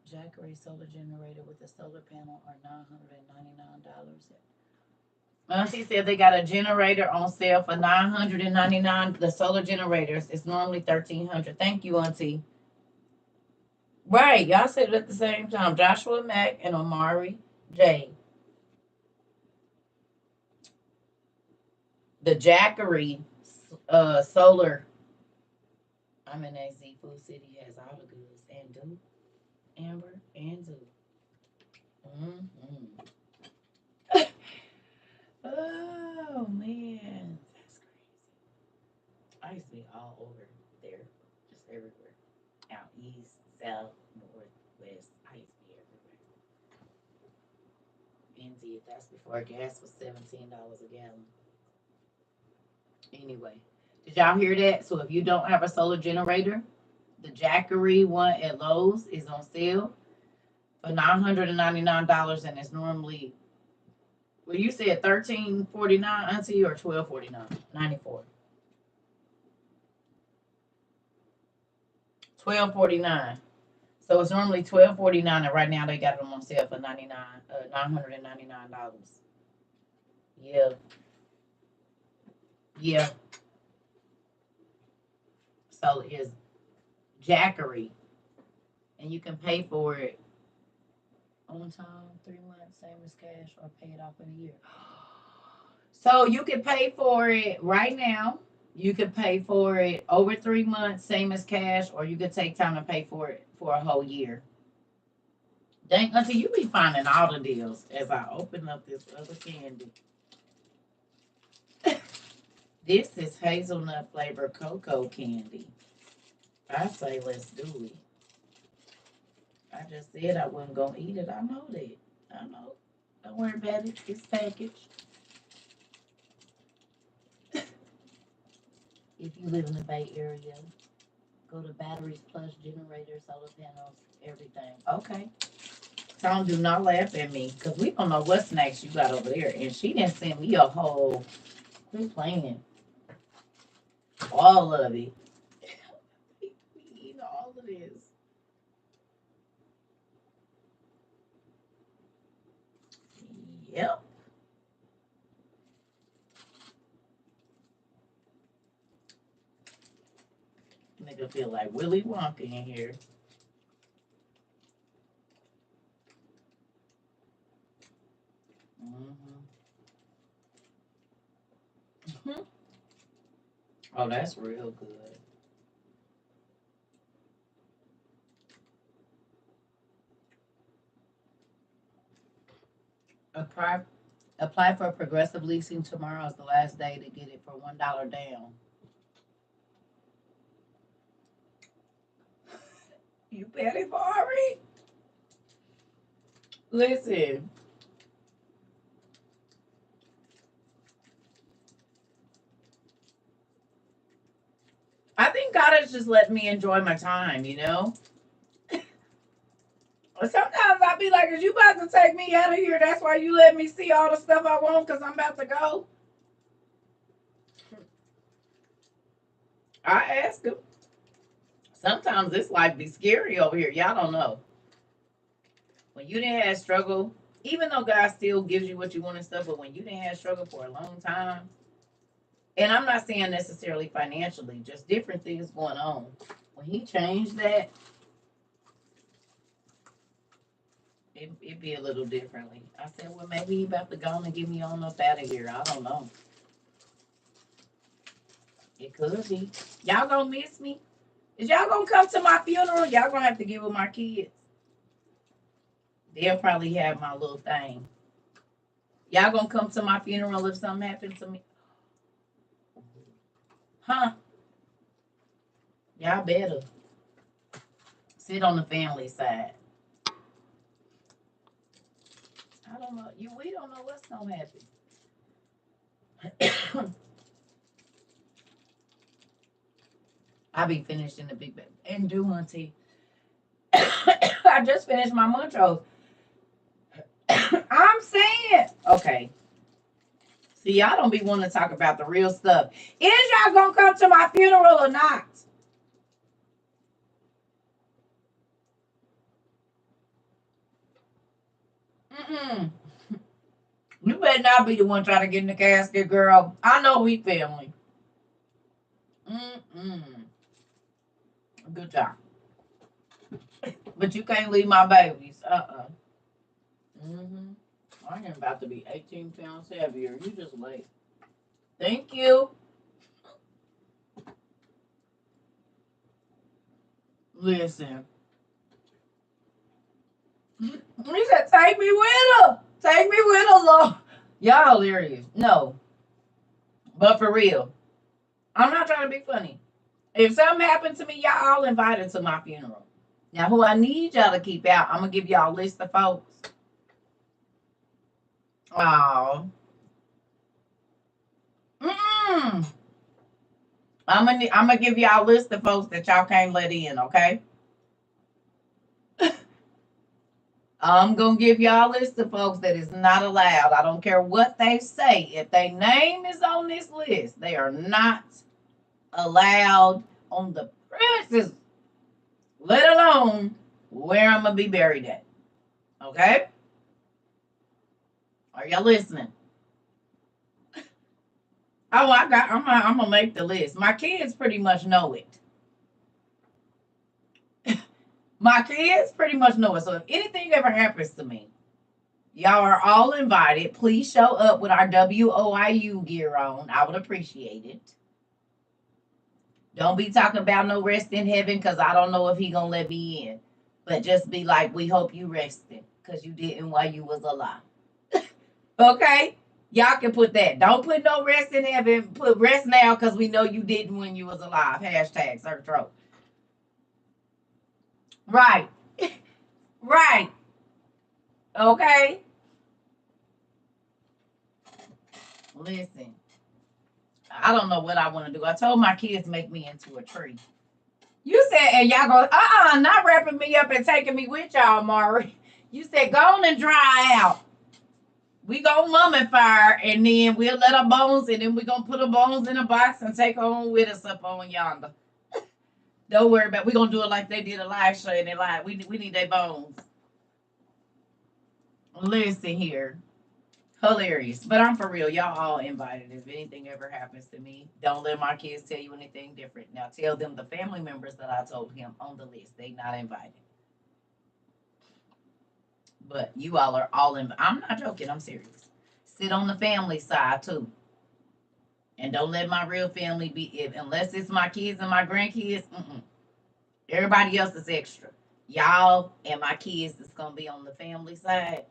Jackery solar generator with the solar panel are $999. Auntie said they got a generator on sale for $999. The solar generators is normally $1,300. Thank you, Auntie. Right, y'all said it at the same time. Joshua Mack and Omari J. The Jackery solar. I'm in AZ Food City has all the goods and do Amber and Zoo. Mm-hmm. Oh man, that's crazy. I used to be all over there, just everywhere. Out east, south, north, west. I used to be everywhere. Indeed, that's before gas was $17 a gallon. Anyway, did y'all hear that? So if you don't have a solar generator, the Jackery one at Lowe's is on sale for $999, and it's normally, well, you said $13.49, Auntie, or $12.49.94. $12.49. So it's normally $12.49, and right now they got them on sale for $999. Yeah, yeah. So it's Jackery, and you can pay for it on time, 3 months, same as cash, or pay it off in a year. So you can pay for it right now. You can pay for it over 3 months, same as cash, or you could take time to pay for it for a whole year. Dang, Auntie, you be finding all the deals as I open up this other candy. This is hazelnut flavor cocoa candy. I say let's do it. I just said I wasn't gonna eat it. I know that. I know. Don't worry about it. It's packaged. If you live in the Bay Area, go to batteries plus generators, solar panels, everything. Okay. Tom, do not laugh at me because we don't know what snacks you got over there. And she didn't send me a whole, quit playing, all of it. We eat all of this. Yep. Nigga feel like Willy Wonka in here. Mm-hmm. Oh, that's real good. Apply, apply for progressive leasing tomorrow is the last day to get it for $1 down. You petty Bari? Listen, I think God has just let me enjoy my time, you know? Sometimes I be like, is you about to take me out of here? That's why you let me see all the stuff I want because I'm about to go. I ask him. Sometimes this life be scary over here. Y'all don't know. When you didn't have struggle, even though God still gives you what you want and stuff, but when you didn't have struggle for a long time, and I'm not saying necessarily financially, just different things going on. When he changed that, it'd be a little differently. I said, well, maybe he about to go and get me on up out of here. I don't know. It could be. Y'all gonna miss me? Is y'all gonna come to my funeral? Y'all gonna have to get with my kids. They'll probably have my little thing. Y'all gonna come to my funeral if something happens to me? Huh? Y'all better sit on the family side. I don't know. We don't know what's gonna happen. I be finished in the big bed and do Auntie. I just finished my munchos. I'm saying, okay. See, y'all don't be wanting to talk about the real stuff. Is y'all gonna come to my funeral or not? You better not be the one trying to get in the casket, girl. I know we family. Good job. But you can't leave my babies. I am about to be 18 pounds heavier. You just wait. Thank you. Listen. He said, take me with her. Take me with her, Lord. Y'all hilarious. No. But for real. I'm not trying to be funny. If something happened to me, y'all all invited to my funeral. Now, who I need y'all to keep out, I'm going to give y'all a list of folks. Oh. I'm gonna give y'all a list of folks that y'all can't let in, okay? I'm gonna give y'all a list of folks that is not allowed. I don't care what they say. If their name is on this list, they are not allowed on the premises, let alone where I'm gonna be buried at. Okay? Are y'all listening? Oh, I'm gonna make the list. My kids pretty much know it. My kids pretty much know it. So if anything ever happens to me, y'all are all invited. Please show up with our WOIU gear on. I would appreciate it. Don't be talking about no rest in heaven because I don't know if he gonna let me in. But just be like, we hope you rested because you didn't while you was alive. Okay? Y'all can put that. Don't put no rest in heaven. Put rest now because we know you didn't when you was alive. Hashtag CERCA TROVA. Right. Right. Okay? Listen. I don't know what I want to do. I told my kids make me into a tree. You said, and y'all go, not wrapping me up and taking me with y'all, Maury. You said, go on and dry out. We gonna mummify and then we'll let our bones, and then we gonna put our bones in a box and take on with us up on yonder. Don't worry about it. We gonna do it like they did a live show and they live. We need their bones. Listen here. Hilarious. But I'm for real. Y'all all invited. If anything ever happens to me, don't let my kids tell you anything different. Now tell them the family members that I told him on the list. They not invited. But you all are all in. I'm not joking. I'm serious. Sit on the family side too. And don't let my real family be, unless it's my kids and my grandkids. Everybody else is extra. Y'all and my kids is gonna be on the family side.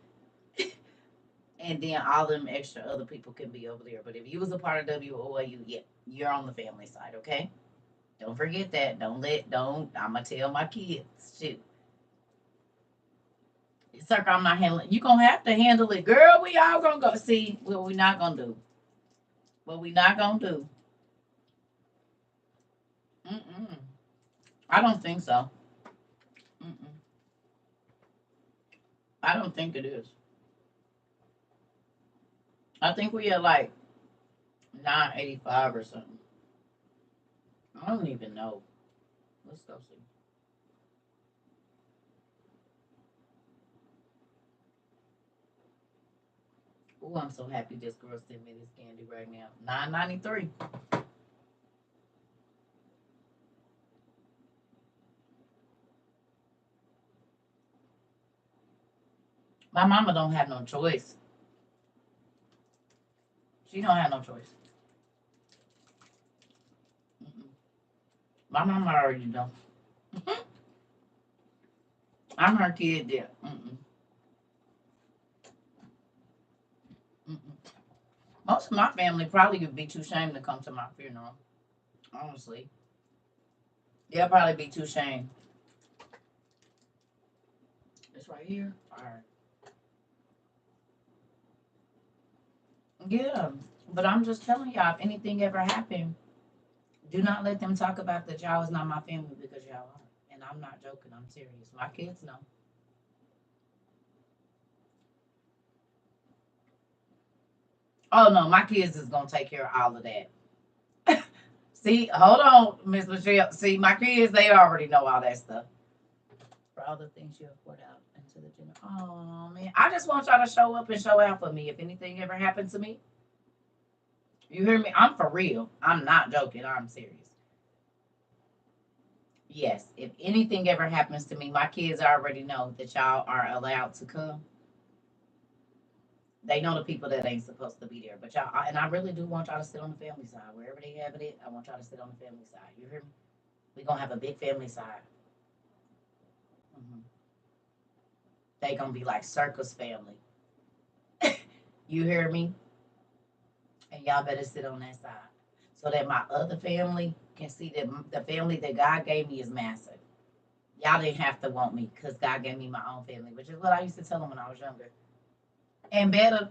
And then all them extra other people can be over there. But if you was a part of WOIU, yeah, you're on the family side, okay? Don't forget that. I'm gonna tell my kids. Shoot. CERCA, I'm not handling. You gonna have to handle it, girl. We all gonna go see what we not gonna do. What we not gonna do. I don't think so. I don't think it is. I think we are like 985 or something. I don't even know. Let's go see. Oh, I'm so happy this girl sent me this candy right now. $9.93. My mama don't have no choice. She don't have no choice. My mama already know. I'm her kid there. Most of my family probably would be too ashamed to come to my funeral. Honestly. They'll probably be too ashamed. It's right here. All right. Yeah. But I'm just telling y'all, if anything ever happened, do not let them talk about that y'all is not my family because y'all are. And I'm not joking. I'm serious. My kids know. Oh no, my kids is gonna take care of all of that. See, hold on, Miss Michelle. See, my kids, they already know all that stuff. For all the things you have poured out into to the gym. Oh man, I just want y'all to show up and show out for me. If anything ever happens to me, you hear me? I'm for real. I'm not joking. I'm serious. Yes, if anything ever happens to me, my kids already know that y'all are allowed to come. They know the people that ain't supposed to be there, but y'all, and I really do want y'all to sit on the family side. Wherever they have it, I want y'all to sit on the family side. You hear me? We're gonna have a big family side. Hmm. They gonna be like Circus family. You hear me? And y'all better sit on that side so that my other family can see that the family that God gave me is massive. Y'all didn't have to want me because God gave me my own family, which is what I used to tell them when I was younger. And better,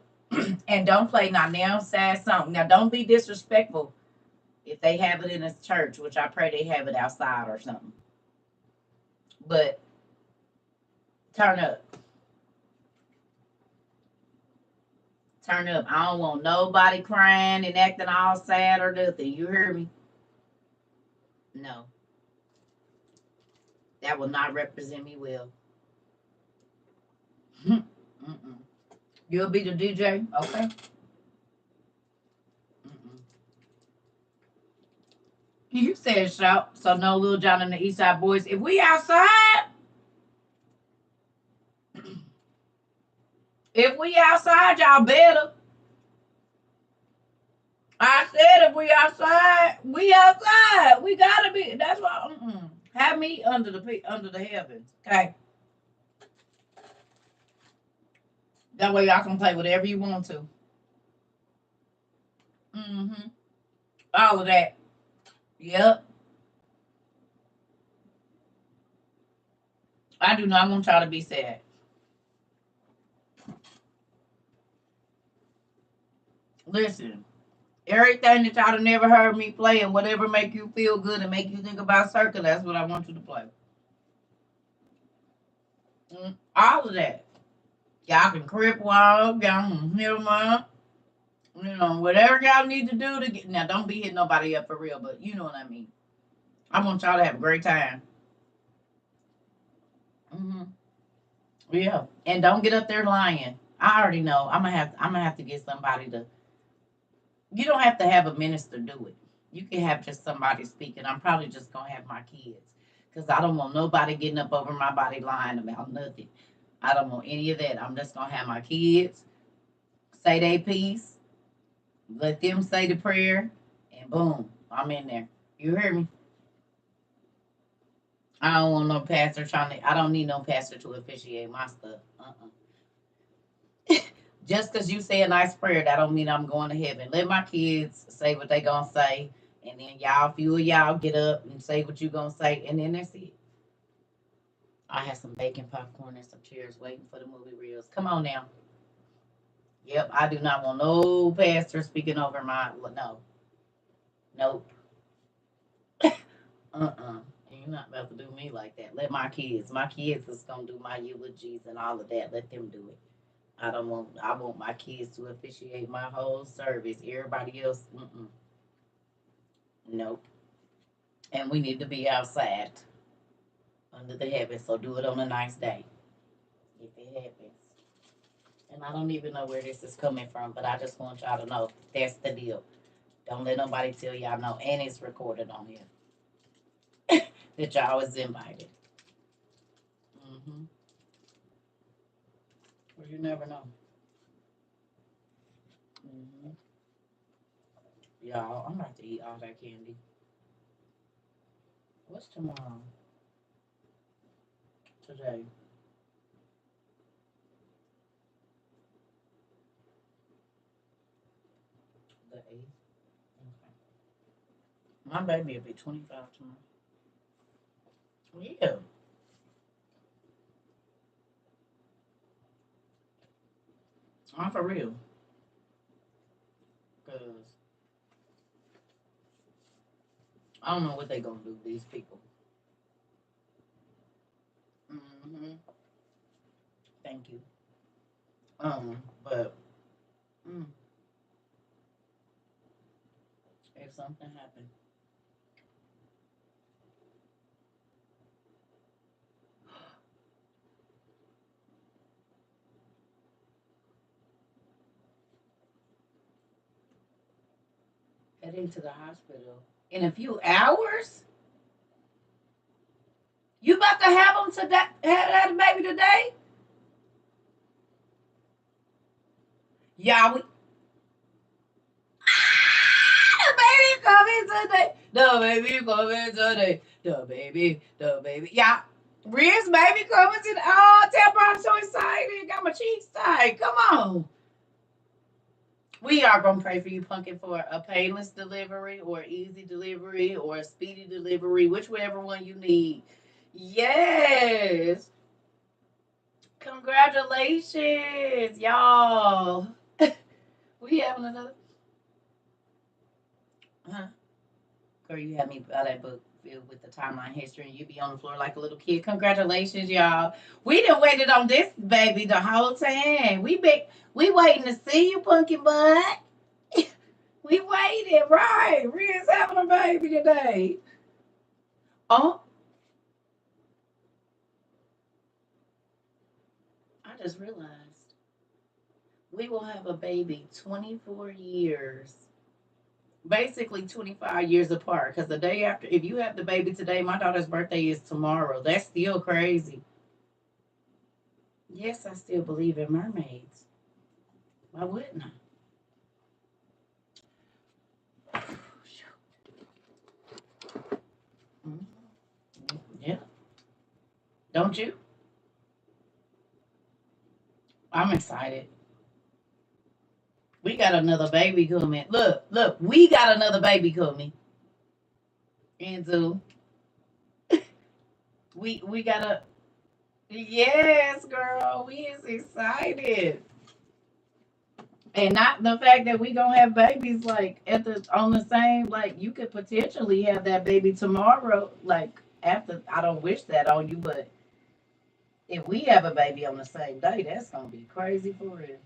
and don't play now sad song. Now don't be disrespectful if they have it in a church, which I pray they have it outside or something. But turn up. Turn up. I don't want nobody crying and acting all sad or nothing. You hear me? No. That will not represent me well. Mm-mm. You'll be the DJ? Okay. Mm-mm. You said shout, so no Lil John and the East Side Boys. If we outside, if we outside, y'all better. I said if we outside, we outside. We gotta be. That's why. Have me under the heavens. Okay. That way y'all can play whatever you want to. Mm-hmm. All of that. Yep. I do not want y'all to be sad. Listen, everything that y'all have never heard me play and whatever make you feel good and make you think about CERCA, that's what I want you to play. All of that. Y'all can crip walk, y'all can hit them up. You know, whatever y'all need to do to get. Now, don't be hitting nobody up for real, but you know what I mean. I want y'all to have a great time. Hmm. Yeah, and don't get up there lying. I already know. I'm gonna have to get somebody to. You don't have to have a minister do it. You can have just somebody speaking. I'm probably just gonna have my kids because I don't want nobody getting up over my body lying about nothing. I don't want any of that. I'm just gonna have my kids say their piece, let them say the prayer, and boom, I'm in there. You hear me? I don't want no pastor trying to. I don't need no pastor to officiate my stuff. Just because you say a nice prayer, that don't mean I'm going to heaven. Let my kids say what they gonna say, and then y'all, a few of y'all, get up and say what you gonna say, and then that's it. I have some bacon popcorn and some chairs waiting for the movie reels. Come on now. Yep, I do not want no pastor speaking over my. No, nope. You're not about to do me like that. Let my kids. My kids is gonna do my eulogies and all of that. Let them do it. I don't want. I want my kids to officiate my whole service. Everybody else, nope. And we need to be outside under the heavens. So do it on a nice day if it happens. And I don't even know where this is coming from, but I just want y'all to know that's the deal. Don't let nobody tell y'all no, and it's recorded on here that y'all was invited. Well, you never know. hmm Y'all, I'm about to eat all that candy. What's tomorrow? Today. The 8th. Okay. My baby will be 25 tomorrow. Yeah. I'm for real. Because I don't know what they going to do, these people. hmm Thank you. But mm, if something happened, Heading to the hospital in a few hours. You about to have them today? Have a baby today? Yeah, we. The baby coming today. The baby coming today. The baby. Yeah. Riz baby coming today. Oh, tell I'm so excited. Got my cheeks tight. Come on. We are going to pray for you, Pumpkin, for a painless delivery or easy delivery or a speedy delivery, whichever one you need. Yes. Congratulations, y'all. We having another. Huh? Girl, you had me by that book filled with the timeline history, and you be on the floor like a little kid. Congratulations, y'all. We done waited on this baby the whole time. We waiting to see you, Pumpkin Butt. We waited, right? Ria's having a baby today. Oh, I just realized we will have a baby 24 years. Basically 25 years apart. Because the day after, if you have the baby today, my daughter's birthday is tomorrow. That's still crazy. Yes, I still believe in mermaids. Why wouldn't I? Mhm. Yeah. Don't you? I'm excited. We got another baby coming. Look, we got another baby coming. Enzo. We got a yes, girl. We is excited. And not the fact that we gonna have babies like at the on the same like you could potentially have that baby tomorrow. Like after I don't wish that on you, but if we have a baby on the same day, that's gonna be crazy for real.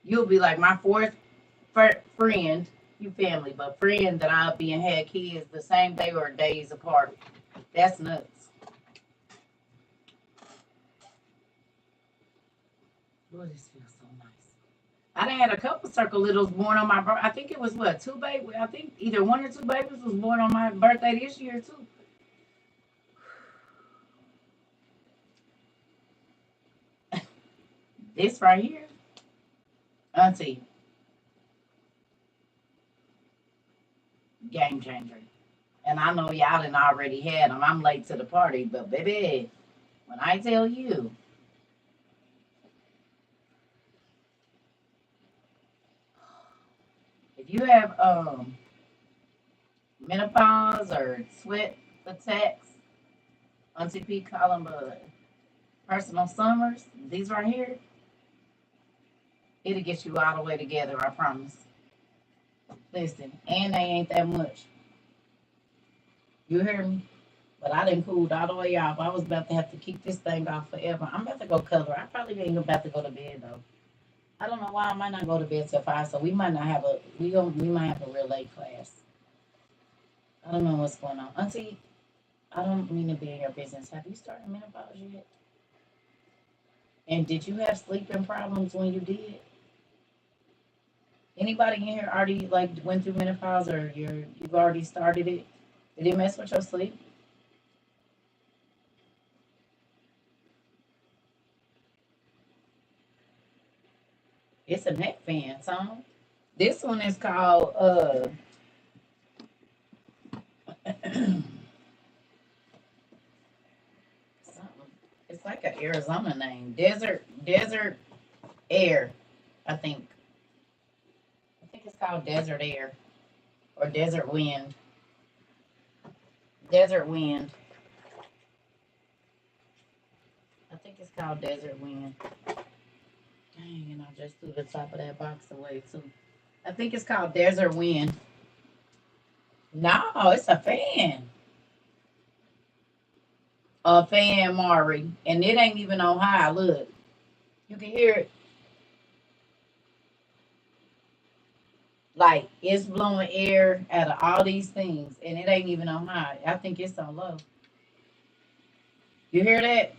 You'll be like my fourth friend, you family, but friend that I'll be and had kids the same day or days apart. That's nuts. Boy, this feels so nice. I done had a couple circle littles born on my birthday. I think it was what, two babies? I think either one or two babies was born on my birthday this year too. This right here, Auntie, game changer. And I know y'all done already had them. I'm late to the party, but baby, when I tell you, if you have menopause or sweat attacks, Auntie P call them personal summers. These right here, it'll get you all the way together. I promise. Listen, and they ain't that much. You hear me? But I didn't cool all the way off. I was about to have to keep this thing off forever. I'm about to go cover. I probably ain't about to go to bed though. I don't know why I might not go to bed till 5, so we might not have a we might have a real late class. I don't know what's going on. Auntie, I don't mean to be in your business. Have you started menopause yet? And did you have sleeping problems when you did? Anybody in here already like went through menopause or you've already started it? Did it mess with your sleep? It's a neck fan song. This one is called something. It's like an Arizona name. Desert Air, I think. I think it's called Desert Air or Desert Wind. Desert Wind. I think it's called Desert Wind. Dang, and I just threw the top of that box away too. I think it's called Desert Wind. No, it's a fan. A fan, Mari. And it ain't even on high. Look. You can hear it. Like it's blowing air out of all these things. And it ain't even on high. I think it's on low. You hear that?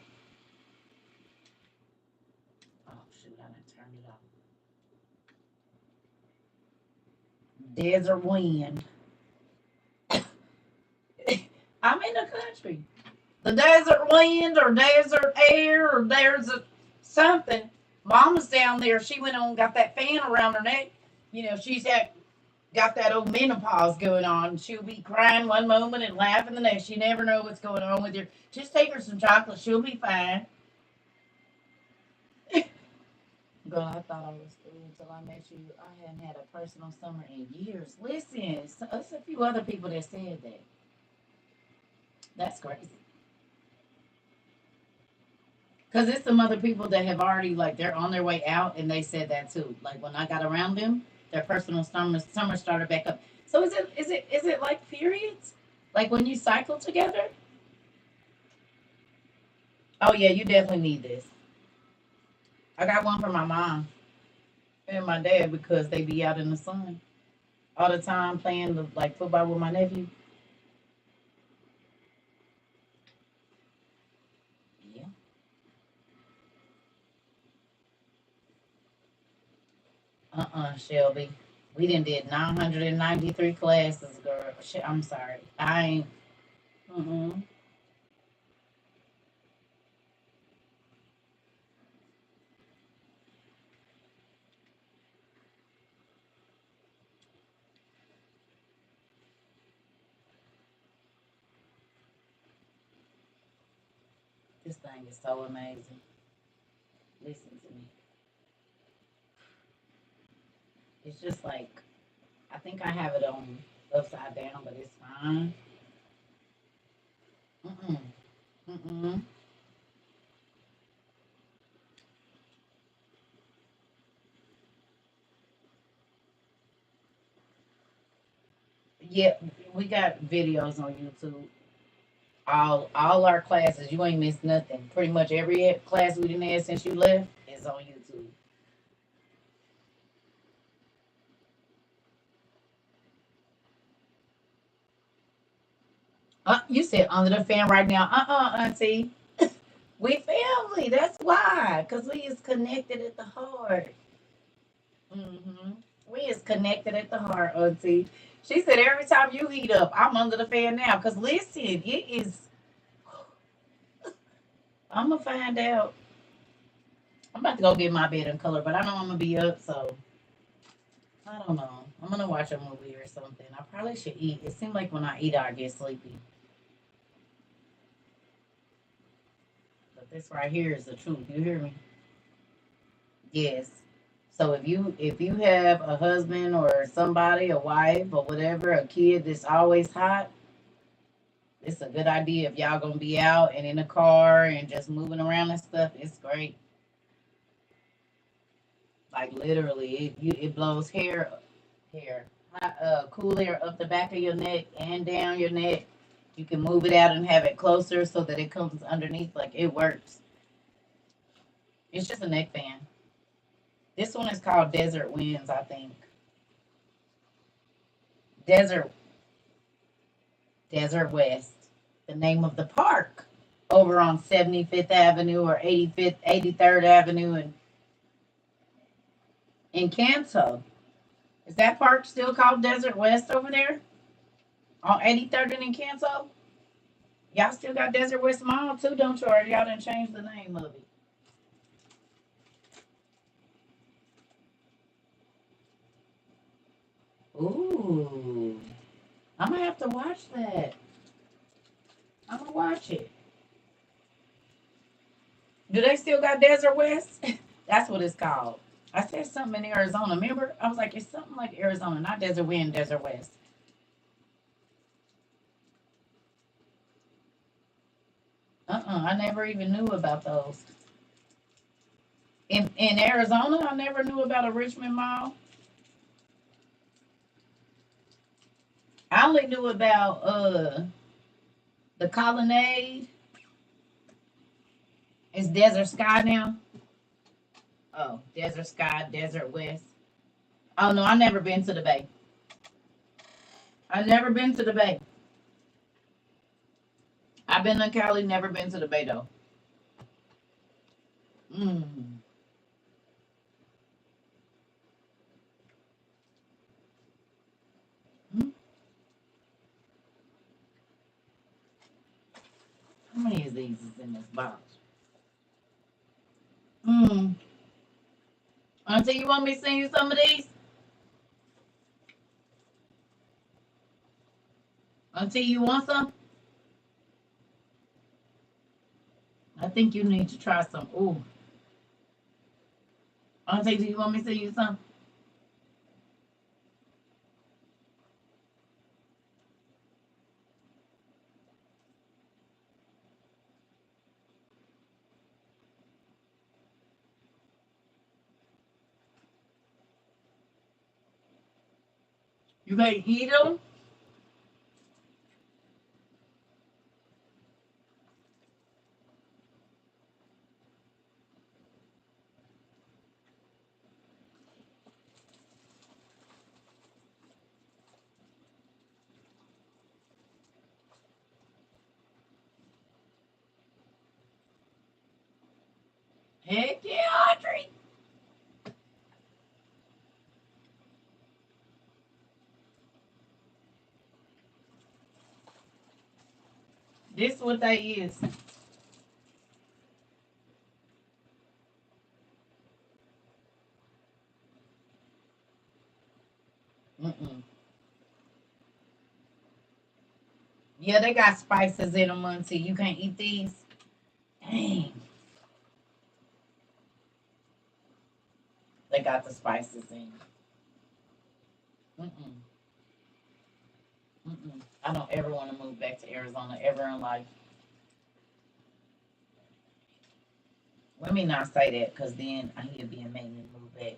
Oh shoot, I done turned it off. Desert wind. I'm in the country. The desert wind or desert air or desert something. Mama's down there. She went on, got that fan around her neck. You know, got that old menopause going on. She'll be crying one moment and laughing the next. You never know what's going on with her. Just take her some chocolate. She'll be fine. Girl, I thought I was through until I met you. I hadn't had a personal summer in years. Listen, there's a few other people that said that. That's crazy. Because it's some other people that have already, like, they're on their way out, and they said that too. Like, when I got around them, their personal summer started back up. So is it like periods? Like when you cycle together? Oh yeah, you definitely need this. I got one for my mom and my dad because they be out in the sun all the time playing like football with my nephew. Yeah. Shelby. We done did 993 classes, girl. Shit, I'm sorry. I ain't. Mm-mm. This thing is so amazing. Listen to me. It's just like, I think I have it on upside down, but it's fine. Mm-mm. Mm-mm. Yeah, we got videos on YouTube. All our classes, you ain't missed nothing. Pretty much every class we done had since you left is on YouTube. You said under the fan right now. Auntie. We family. That's why. Because we is connected at the heart. Hmm. We is connected at the heart, Auntie. She said every time you heat up, I'm under the fan now. Because listen, it is. I'm going to find out. I'm about to go get my bed in color, but I know I'm going to be up, so I don't know. I'm going to watch a movie or something. I probably should eat. It seems like when I eat, I get sleepy. But this right here is the truth. You hear me? Yes. So if you have a husband or somebody, a wife or whatever, a kid that's always hot, it's a good idea if y'all gonna be out and in the car and just moving around and stuff. It's great. Like literally, it blows hair, hot, cool air up the back of your neck and down your neck. You can move it out and have it closer so that it comes underneath. Like it works. It's just a neck fan. This one is called Desert Winds, I think. Desert Desert West, the name of the park over on 75th Avenue or 85th, 83rd Avenue in Canto. Is that park still called Desert West over there on 83rd and in Canto? Y'all still got Desert West Mall too, don't you? Or y'all didn't change the name of it? Ooh, I'm gonna have to watch that. I'm gonna watch it. Do they still got Desert West? That's what it's called. I said something in Arizona. Remember? I was like, it's something like Arizona, not Desert Wind, Desert West. I never even knew about those. In Arizona, I never knew about a Richmond Mall. I only knew about the Colonnade. It's Desert Sky now. Oh, Desert Sky, Desert West. Oh no, I never been to the Bay. I never been to the Bay. I've been to Cali, never been to the Bay though. Mm. How many of these is in this box? Hmm. Auntie, you want me to send you some of these? Auntie, you want some? I think you need to try some. Ooh. Auntie, do you want me to send you some? You can't eat them? Heck yeah, Audrey. This is what they is. Mm-mm. Yeah, they got spices in them, Auntie. You can't eat these? Dang. They got the spices in. Mm-mm. Mm-mm. I don't ever want to move back to Arizona ever in life. Let me not say that because then he'll be made me move back.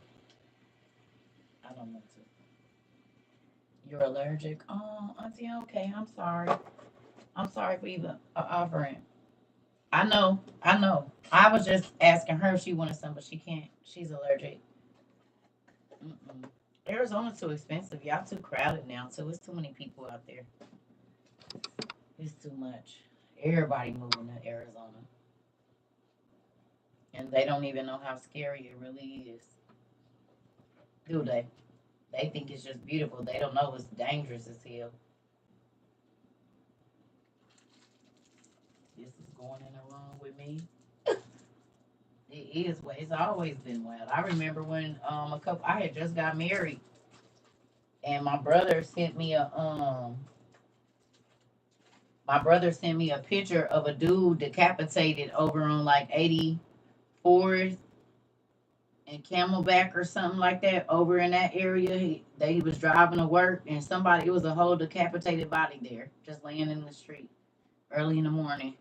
I don't want to. You're allergic? Oh, Auntie, okay. I'm sorry. I'm sorry for even offering. I know. I know. I was just asking her if she wanted some, but she can't. She's allergic. Mm-mm. Arizona's too expensive. Y'all too crowded now, too. It's too many people out there. It's too much. Everybody moving to Arizona. And they don't even know how scary it really is. Do they? They think it's just beautiful. They don't know it's dangerous as hell. This is going in the wrong with me. It is. It's always been wild. I remember when I had just got married, and my brother sent me a picture of a dude decapitated over on like 84th and Camelback or something like that over in that area. He was driving to work, and it was a whole decapitated body there, just laying in the street early in the morning.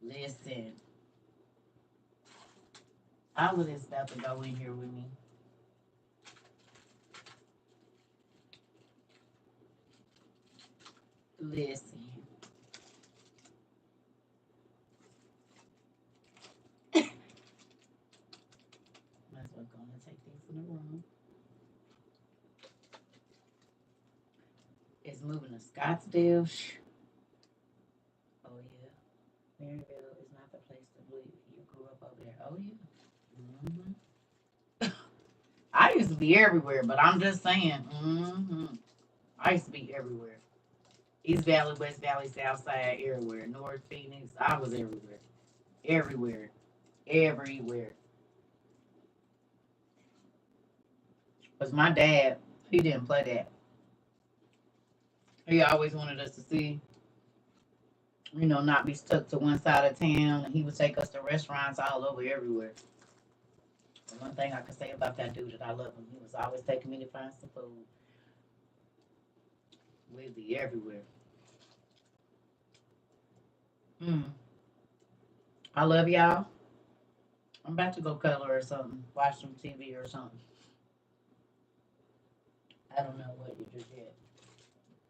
Listen, all of this stuff to go in here with me. Listen. Might as well go and take these in the room. It's moving to Scottsdale. Oh yeah. Maryville is not the place to believe you grew up over there. Oh yeah. I used to be everywhere, but I'm just saying. I used to be everywhere. East Valley, West Valley, South Side, everywhere. North Phoenix. I was everywhere. Everywhere. Everywhere. Because my dad, he didn't play that. He always wanted us to see, not be stuck to one side of town. And he would take us to restaurants all over everywhere. The one thing I could say about that dude that I love him, he was always taking me to find some food. We'd be everywhere. Mm. I love y'all. I'm about to go color or something, watch some TV or something. I don't know what you just did.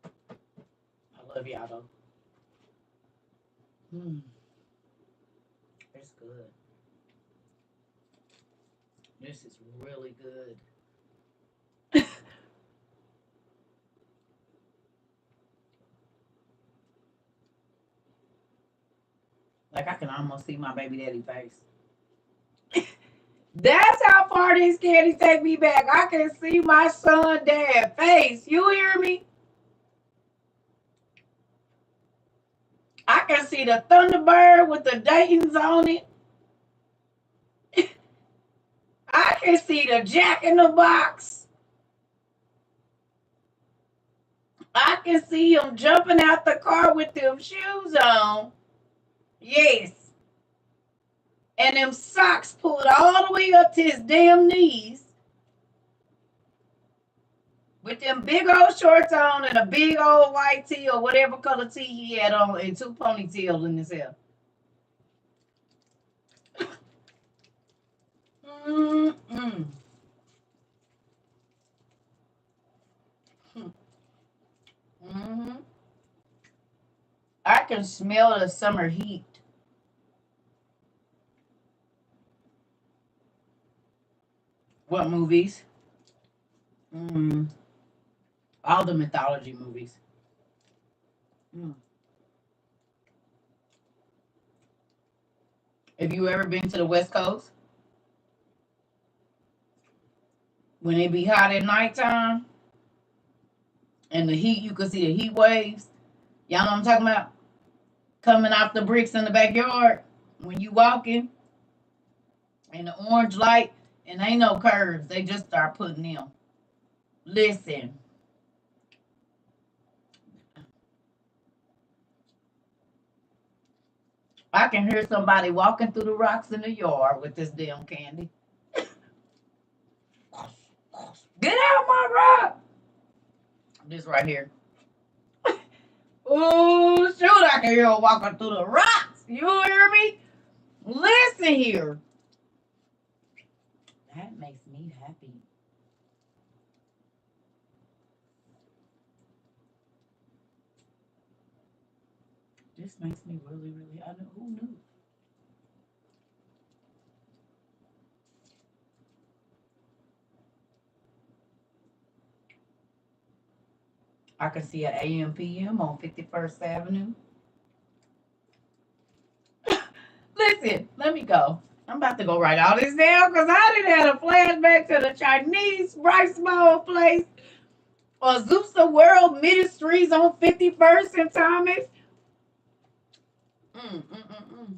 I love y'all though. Mm. It's good. This is really good. Like I can almost see my baby daddy face. That's how far these candies take me back. I can see my son dad face. You hear me? can see the Thunderbird with the Dayton's on it. I can see the Jack in the Box. I can see him jumping out the car with them shoes on. Yes. And them socks pulled all the way up to his damn knees. With them big old shorts on and a big old white tee or whatever color tee he had on and 2 ponytails in his hair. Mm-mm. Mm-hmm. I can smell the summer heat. What movies? All the mythology movies. Mm. Have you ever been to the West Coast? When it be hot at nighttime and the heat, you can see the heat waves. Y'all know what I'm talking about? Coming off the bricks in the backyard when you walking and the orange light and ain't no curves. They just start putting them. Listen. I can hear somebody walking through the rocks in the yard with this damn candy. Get out my rock! This right here. Oh, shoot, I can hear her walking through the rocks. You hear me? Listen here. That makes me happy. This makes me really, really, I know, who knew? I can see an AM PM on 51st Avenue. Listen, let me go. I'm about to go write all this down because I didn't have a flashback to the Chinese rice bowl place or Azusa World Ministries on 51st and Thomas. Mm, mm, mm, mm.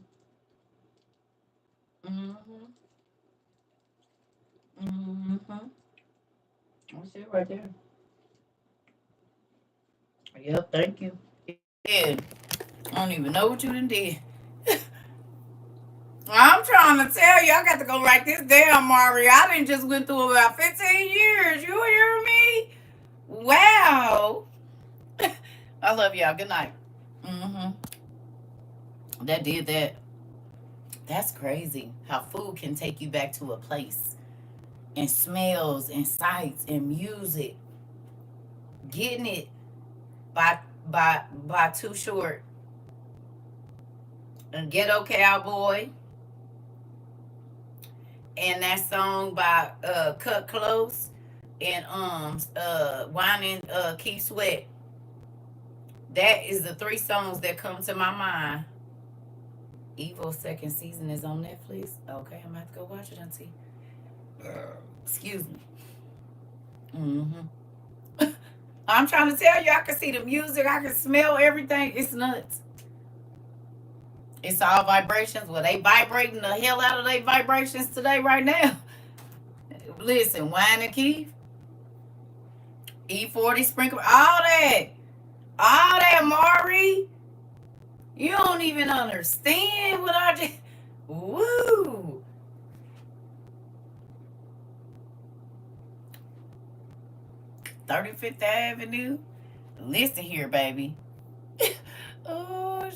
Mm-hmm. Mm-hmm. That's it right there. Yep, thank you. Yeah. I don't even know what you done did. I'm trying to tell you, I got to go write this down, Mari. I done just went through about 15 years. You hear me? Wow. I love y'all. Good night. Mm-hmm. That did that. That's crazy how food can take you back to a place and smells and sights and music. Getting it by Too Short and Ghetto Cowboy and that song by Cut Close and Wine and Keith Sweat. That is the 3 songs that come to my mind. Evil second season is on Netflix. Okay, I'm gonna have to go watch it, auntie. Excuse me. Mm-hmm. I'm trying to tell you, I can see the music, I can smell everything. It's nuts. It's all vibrations. Well, they vibrating the hell out of their vibrations today, right now. Listen, Wine and Keith, E40 Sprinkle, all that, Mari. You don't even understand what I just. Woo! 35th Avenue. Listen here, baby. Oh,